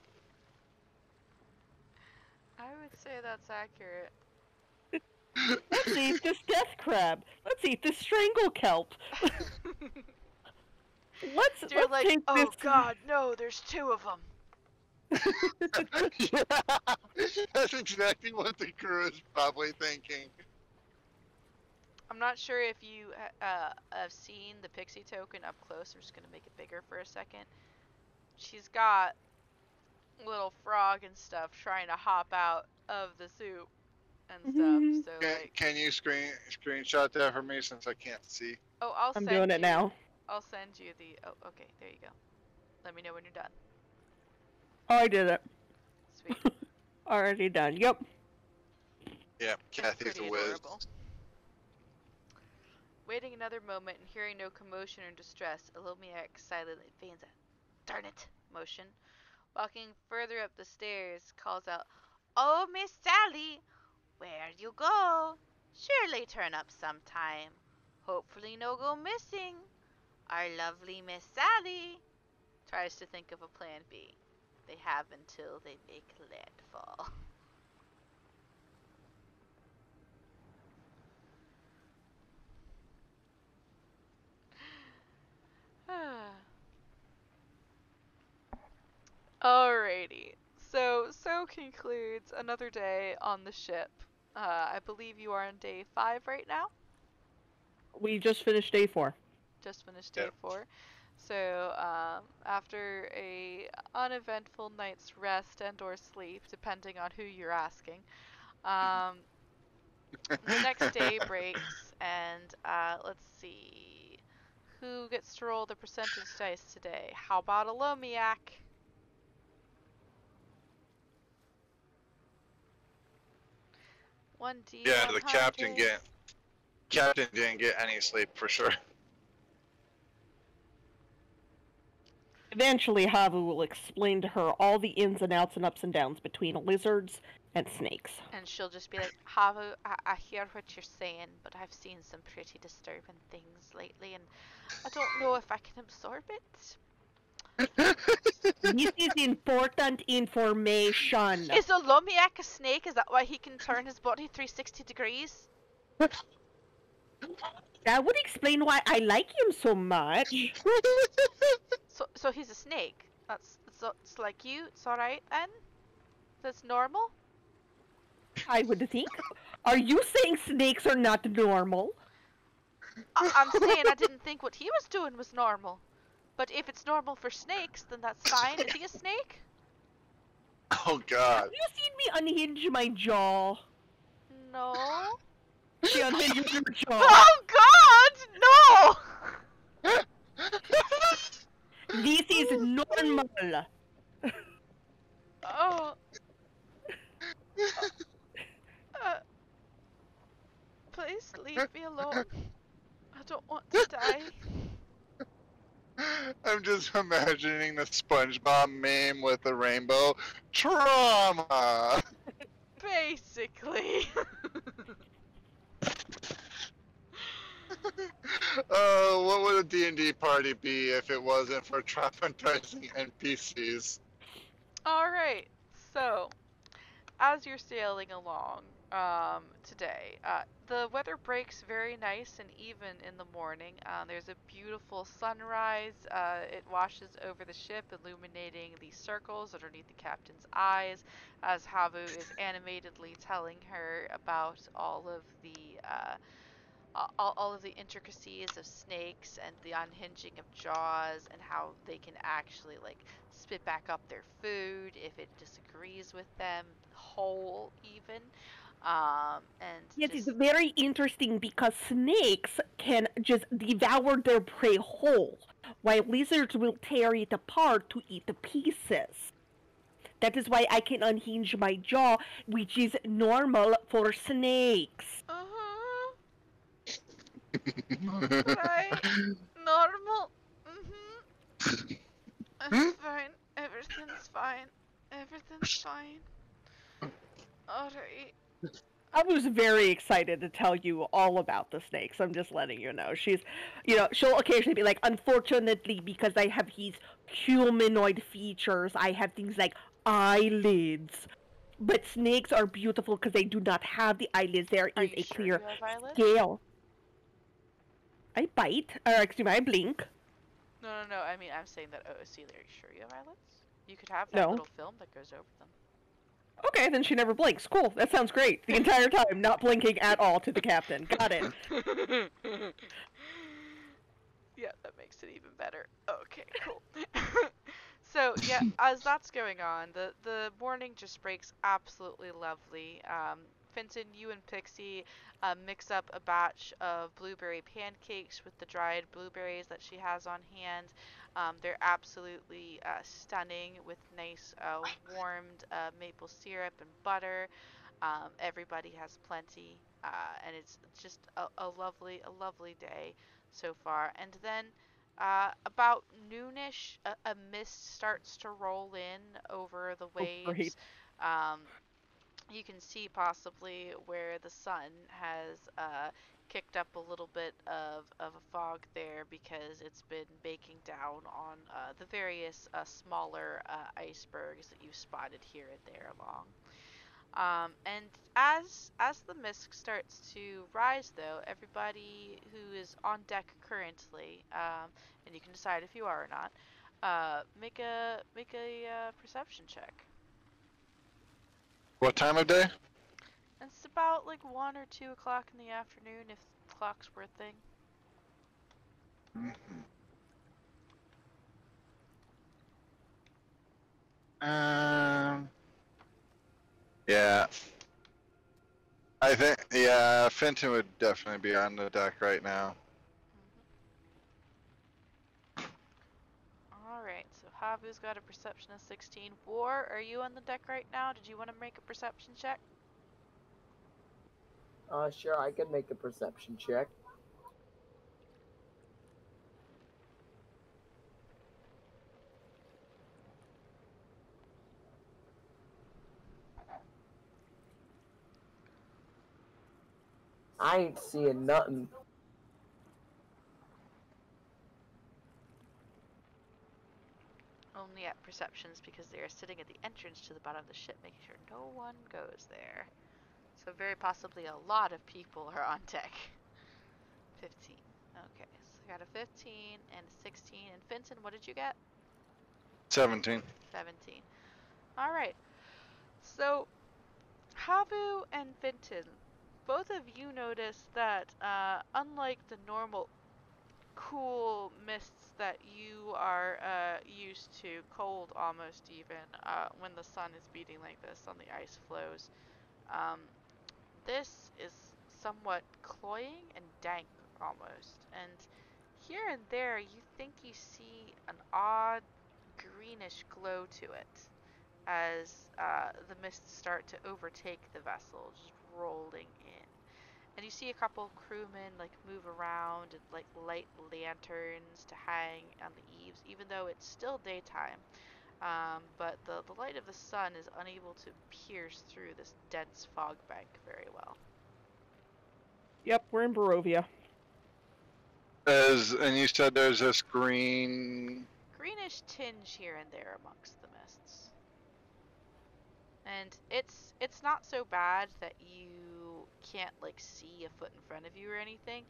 I would say that's accurate. Let's eat this death crab. Let's eat this strangle kelp. Let's You're like, take oh this... god, no, there's 2 of them. Yeah, that's exactly what the crew is probably thinking. I'm not sure if you have seen the pixie token up close. I'm just going to make it bigger for a second. She's got little frog and stuff trying to hop out of the soup and stuff. So Can you screenshot that for me since I can't see? Oh, I'll I'm send doing you, it now. I'll send you the. Oh, okay. There you go. Let me know when you're done. Oh, I did it. Sweet. Already done. Yep. Yeah, Kathy's a whiz. Adorable. Waiting another moment and hearing no commotion or distress, Alomiak silently feigns a darn it motion. Walking further up the stairs, calls out, "Oh, Miss Sally, where'd you go? Surely turn up sometime. Hopefully no go missing. Our lovely Miss Sally." Tries to think of a plan B. They have until they make landfall. Alrighty. So concludes another day on the ship. I believe you are on day 5 right now. We just finished day 4. Just finished day 4. So after a uneventful night's rest and or sleep, depending on who you're asking, the next day breaks, and let's see, who gets to roll the percentage dice today? How about Alomiak? One D. Yeah, the captain didn't get any sleep for sure. Eventually, Havu will explain to her all the ins and outs and ups and downs between lizards and snakes. And she'll just be like, Havu, I hear what you're saying, but I've seen some pretty disturbing things lately, and I don't know if I can absorb it. This is important information. Is Olomiak a snake? Is that why he can turn his body 360 degrees? That would explain why I like him so much. So he's a snake. It's like you. It's all right then. That's normal. I would think. Are you saying snakes are not normal? I'm saying I didn't think what he was doing was normal. But if it's normal for snakes, then that's fine. Is he a snake? Oh God. Have you seen me unhinge my jaw? No. She unhinges her jaw. Oh God, no! This is normal. Oh. Please leave me alone. I don't want to die. I'm just imagining the SpongeBob meme with the rainbow. Trauma! Basically. Oh, what would a D&D party be if it wasn't for traumatizing NPCs? Alright, so as you're sailing along today, the weather breaks very nice and even in the morning. There's a beautiful sunrise. It washes over the ship, illuminating the circles underneath the captain's eyes as Havu is animatedly telling her about all of the all of the intricacies of snakes and the unhinging of jaws and how they can actually like spit back up their food if it disagrees with them whole even and Yes, just it's very interesting because snakes can just devour their prey whole, while lizards will tear it apart to eat the pieces. That is why I can unhinge my jaw, which is normal for snakes. right, normal. It's fine, everything's fine, everything's fine. Alright. I was very excited to tell you all about the snakes. I'm just letting you know. She'll occasionally be like, unfortunately, because I have these humanoid features, I have things like eyelids. But snakes are beautiful because they do not have the eyelids. There Are is you a sure clear you have eyelids? scale. I bite. Or, excuse me, I blink. No, I mean, I'm saying that OOC, are you sure you have eyelids? You could have that No. little film that goes over them. Okay, then she never blinks. Cool. That sounds great. The entire time, not blinking at all to the captain. Got it. Yeah, that makes it even better. Okay, cool. So, yeah, as that's going on, the morning just breaks absolutely lovely. Fenton, you and Pixie mix up a batch of blueberry pancakes with the dried blueberries that she has on hand. They're absolutely stunning with nice warmed maple syrup and butter. Everybody has plenty, and it's just a lovely day so far. And then about noonish, a mist starts to roll in over the Oh, great. waves. Um, you can see possibly where the sun has kicked up a little bit of a fog there because it's been baking down on the various smaller icebergs that you've spotted here and there along. And as the mist starts to rise, though, everybody who is on deck currently, and you can decide if you are or not, make a perception check. What time of day? It's about like 1 or 2 o'clock in the afternoon, if clocks were a thing. Yeah. I think, yeah, Fenton would definitely be on the deck right now. Alright, so Havu's got a perception of 16. War, are you on the deck right now? Did you want to make a perception check? Sure, I can make a perception check. I ain't seeing nothing. Only at perceptions because they are sitting at the entrance to the bottom of the ship, making sure no one goes there. So very possibly a lot of people are on deck. 15. Okay, so I got a 15 and a 16. And Fenton, what did you get? 17. 17. Alright, so Havu and Fenton, both of you notice that unlike the normal cool mists that you are used to, cold almost even, when the sun is beating like this on the ice floes, um, this is somewhat cloying and dank almost. And here and there you think you see an odd greenish glow to it as the mists start to overtake the vessel, just rolling in. And you see a couple crewmen like move around and like light lanterns to hang on the eaves, even though it's still daytime. But the light of the sun is unable to pierce through this dense fog bank very well. Yep, we're in Barovia. And you said there's this green. Greenish tinge here and there amongst the mists. And it's not so bad that you can't like see a foot in front of you or anything.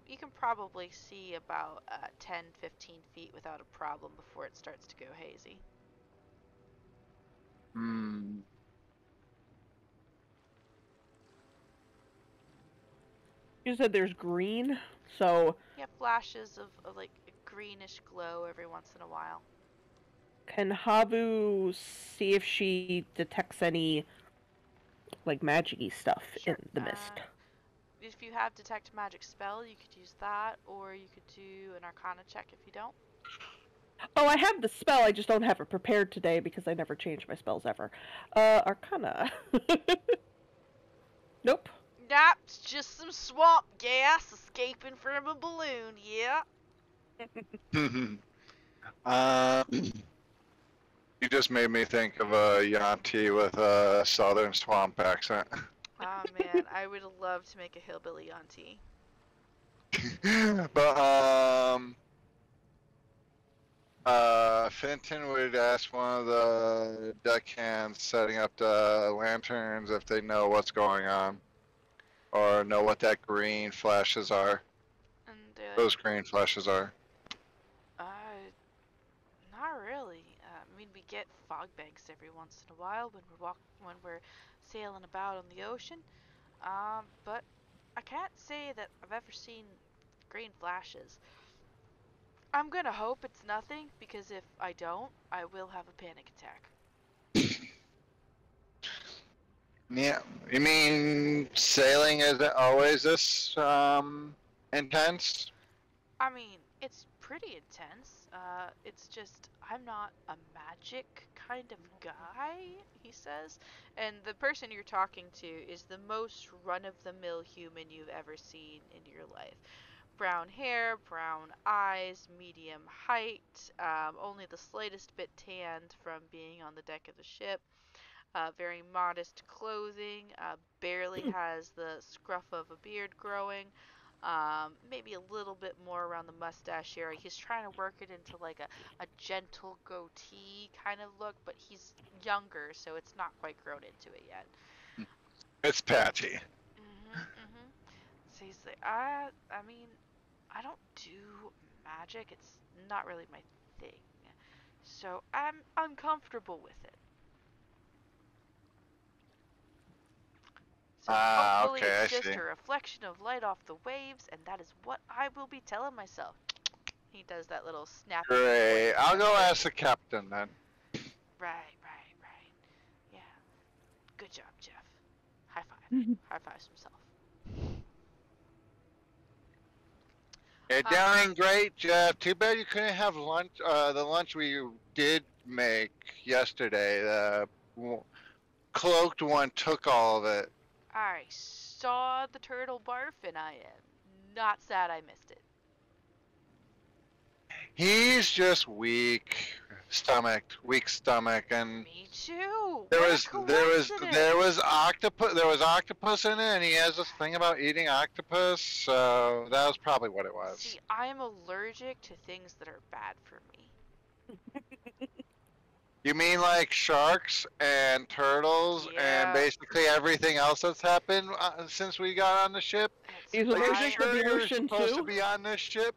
You can probably see about 10, 15 feet without a problem before it starts to go hazy. Hmm. You said there's green, so You have flashes of like a greenish glow every once in a while. can Habu see if she detects any like magic-y stuff Sure. in the mist? If you have detect magic spell, you could use that, or you could do an arcana check if you don't. Oh, I have the spell, I just don't have it prepared today because I never change my spells ever. Arcana. Nope. That's just some swamp gas escaping from a balloon, yeah. You just made me think of a Yanti with a southern swamp accent. Oh man, I would love to make a hillbilly auntie. But Fenton would ask one of the deckhands setting up the lanterns if they know what's going on, or know what that green flashes are. And Those green flashes are. not really. I mean, we get fog banks every once in a while when we're sailing about on the ocean. But I can't say that I've ever seen green flashes. I'm gonna hope it's nothing, because if I don't, I will have a panic attack. Yeah, you mean sailing isn't always this intense? I mean, it's pretty intense. It's just, I'm not a magic kind of guy, he says. And the person you're talking to is the most run-of-the-mill human you've ever seen in your life. Brown hair, brown eyes, medium height, only the slightest bit tanned from being on the deck of the ship. Very modest clothing, barely has the scruff of a beard growing. Maybe a little bit more around the mustache area. He's trying to work it into like a gentle goatee kind of look, but he's younger, so it's not quite grown into it yet. It's patchy. So he's like, I mean, I don't do magic. It's not really my thing. So I'm uncomfortable with it. So hopefully Okay, I it's just see. a reflection of light off the waves, and that is what I will be telling myself. He does that little snappy. Great. I'll go ask the captain then. Right. Yeah. Good job, Jeff. High five. High fives himself. You're doing great, Jeff. Too bad you couldn't have lunch. The lunch we did make yesterday. The cloaked one took all of it. I saw the turtle barf, and I am not sad I missed it. He's just weak. weak stomach, and Me too. there What a was there was coincidence. there was octopus in it, and he has this thing about eating octopus, so that was probably what it was. See, I'm allergic to things that are bad for me. You mean like sharks and turtles and Yeah. basically everything else that's happened since we got on the ship? That's He's Are you allergic to sure the you're ocean supposed to too. be on this ship?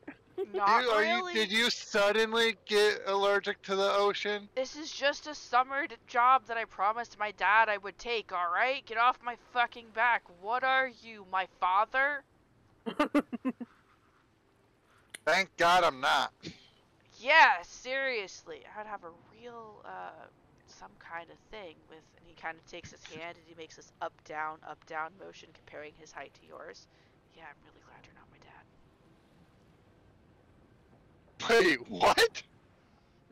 not really. Did you suddenly get allergic to the ocean? This is just a summer job that I promised my dad I would take, alright? Get off my fucking back. What are you, my father? Thank God I'm not. Yeah, seriously. I'd have a real, some kind of thing with, and he kind of takes his hand and he makes this up, down motion comparing his height to yours. Yeah, I'm really glad you're not my dad. Wait, what?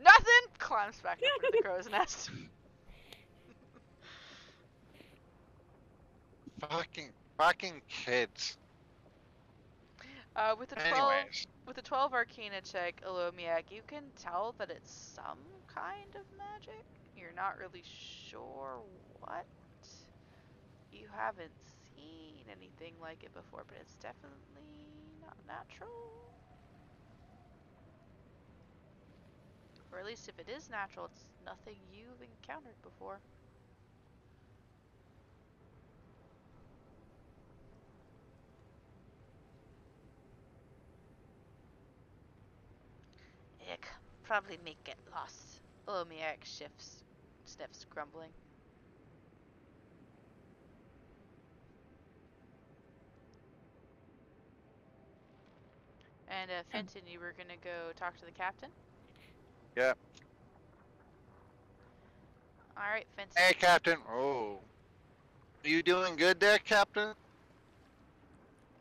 Nothing! Climbs back up into the crow's nest. Fucking kids. With the 12 Arcana check, Olomiak, you can tell that it's some kind of magic. You're not really sure what. You haven't seen anything like it before, but it's definitely not natural. Or at least if it is natural, it's nothing you've encountered before. Ick. Probably may get lost. Olomiak sniffs, grumbling. And Fenton, you were gonna go talk to the captain? Yeah. Alright, Fenton. Hey, Captain. Oh. You doing good there, Captain?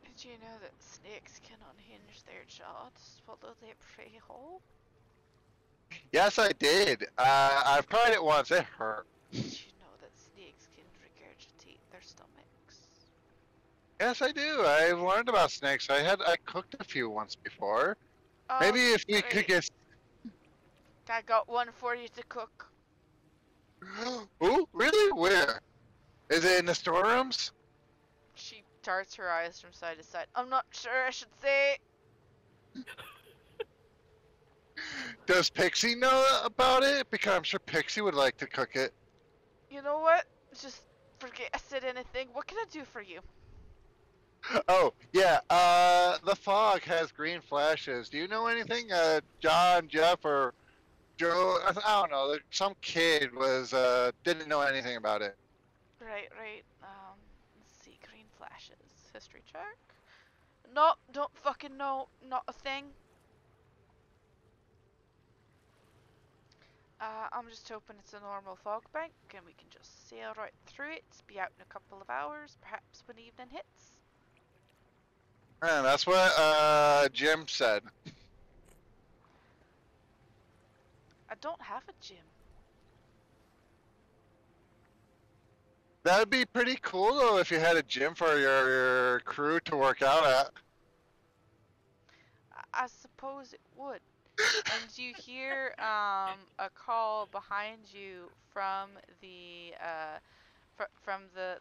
Did you know that snakes can unhinge their jaw to swallow their prey whole? Yes, I did. I've tried it once. It hurt. Did you know that snakes can regurgitate their stomachs? Yes, I do. I've learned about snakes. I cooked a few once before. Maybe if we could get. I got one for you to cook. Ooh, really? Where? Is it in the storerooms? She darts her eyes from side to side. I'm not sure I should say. Does Pixie know about it? Because I'm sure Pixie would like to cook it. You know what? Just forget I said anything. What can I do for you? Oh, yeah, the fog has green flashes. Do you know anything? John, Jeff, or Joe? I don't know. Some kid didn't know anything about it. Right. Let's see. Green flashes. History check. Nope, don't fucking know. Not a thing. I'm just hoping it's a normal fog bank and we can just sail right through it, be out in a couple of hours, perhaps when evening hits. And that's what Jim said. I don't have a gym. That would be pretty cool though if you had a gym for your crew to work out at. I suppose it would. And you hear a call behind you from the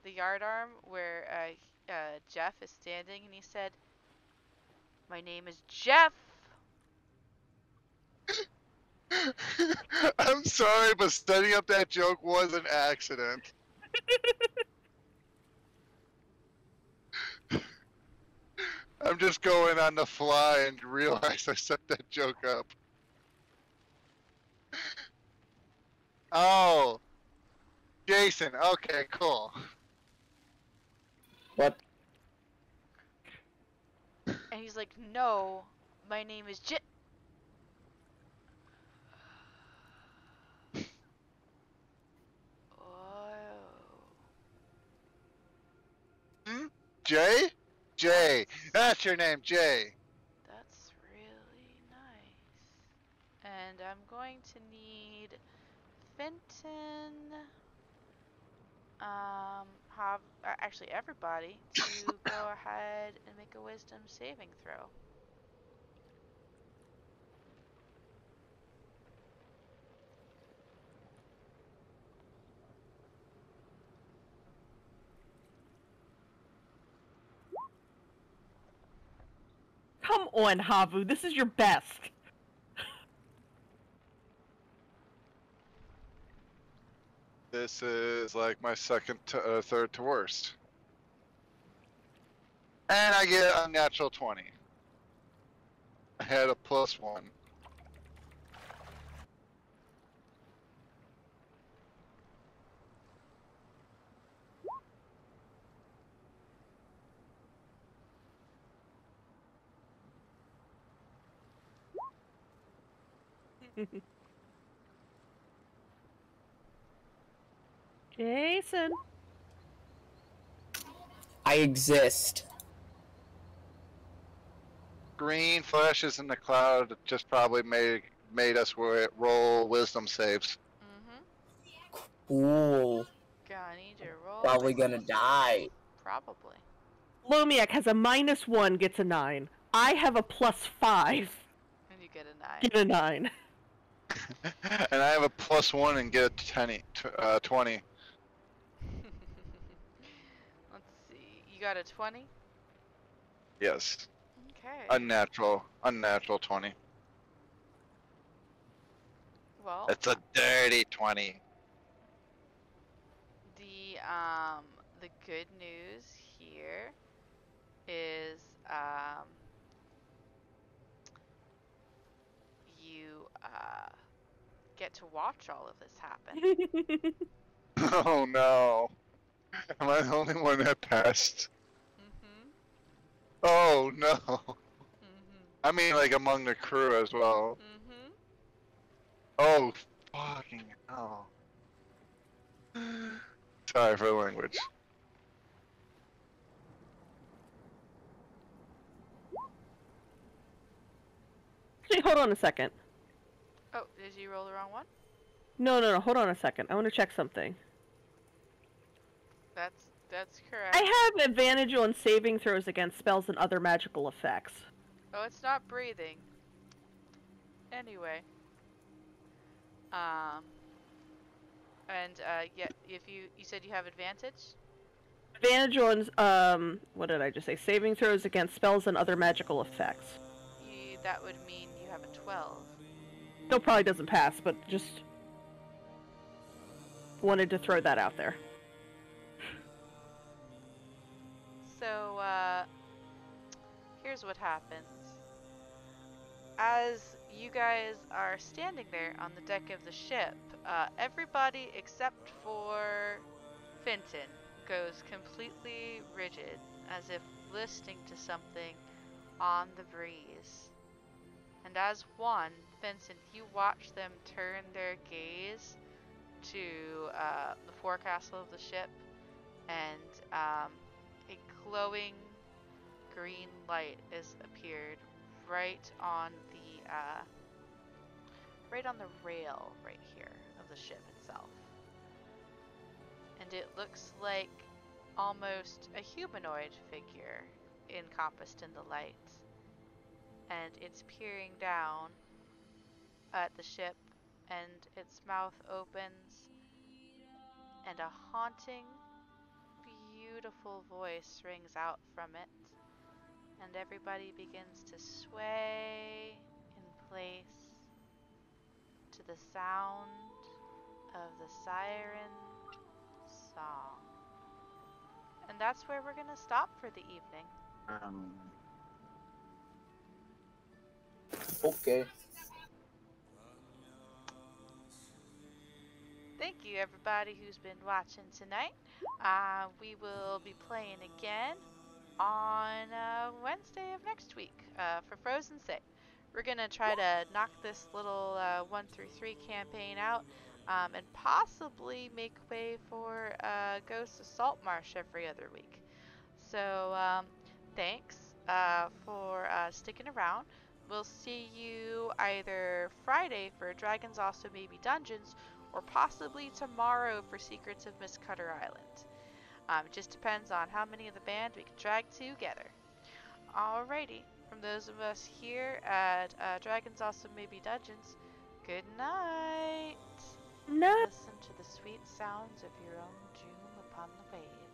yardarm where Jeff is standing, and he said, "My name is Jeff." I'm sorry, but setting up that joke was an accident. I'm just going on the fly and realize I set that joke up. Oh, Jason. Okay, cool. What? And he's like, "No, my name is Jeff." Hmm? Jay? Jay. That's your name, Jay. That's really nice. And I'm going to need Fenton, actually everybody, to go ahead and make a wisdom saving throw. Come on, Havu. This is your best. This is like my third to worst. And I get a natural 20. I had a +1. Jason. I exist. Green flashes in the cloud just probably made us roll wisdom saves. Mm-hmm. Cool. Gonna need to roll. Probably wisdom gonna saves. die. Probably. Lomiak has a -1, gets a 9. I have a +5, And you get a 9. get a 9. And I have a +1 and get a 20. Let's see. You got a 20? Yes. Okay. Unnatural 20. Well, It's a dirty 20. the good news here is you get to watch all of this happen. Oh no. Am I the only one that passed? Mm-hmm. Oh no. Mm-hmm. I mean, like among the crew as well. Mm-hmm. Oh, fucking hell. Sorry for the language. Actually, hold on a second. Oh, did you roll the wrong one? No, hold on a second. I want to check something. That's correct. I have advantage on saving throws against spells and other magical effects. Oh, it's not breathing. Anyway. And yeah, if you said you have advantage? Advantage on, what did I just say? Saving throws against spells and other magical effects. That would mean you have a 12. Still probably doesn't pass, but just wanted to throw that out there. So, here's what happens. As you guys are standing there on the deck of the ship, everybody except for Fenton goes completely rigid, as if listening to something on the breeze. And as one, Vincent, you watch them turn their gaze to the forecastle of the ship, and a glowing green light is appeared right on the rail right here of the ship itself. And it looks like almost a humanoid figure encompassed in the light. And it's peering down at the ship, and its mouth opens, and a haunting, beautiful voice rings out from it, and everybody begins to sway in place to the sound of the siren song. And that's where we're gonna stop for the evening. Okay. Thank you everybody who's been watching tonight. We will be playing again on Wednesday of next week for Frozen 6. We're gonna try to knock this little 1 through 3 campaign out, and possibly make way for Ghosts of Saltmarsh every other week. So thanks for sticking around. We'll see you either Friday for Dragons Also Maybe Dungeons, or possibly tomorrow for Secrets of Miss Cutter Island. It just depends on how many of the band we can drag together. Alrighty, from those of us here at Dragons Also Maybe Dungeons, good night. No. Listen to the sweet sounds of your own doom upon the waves.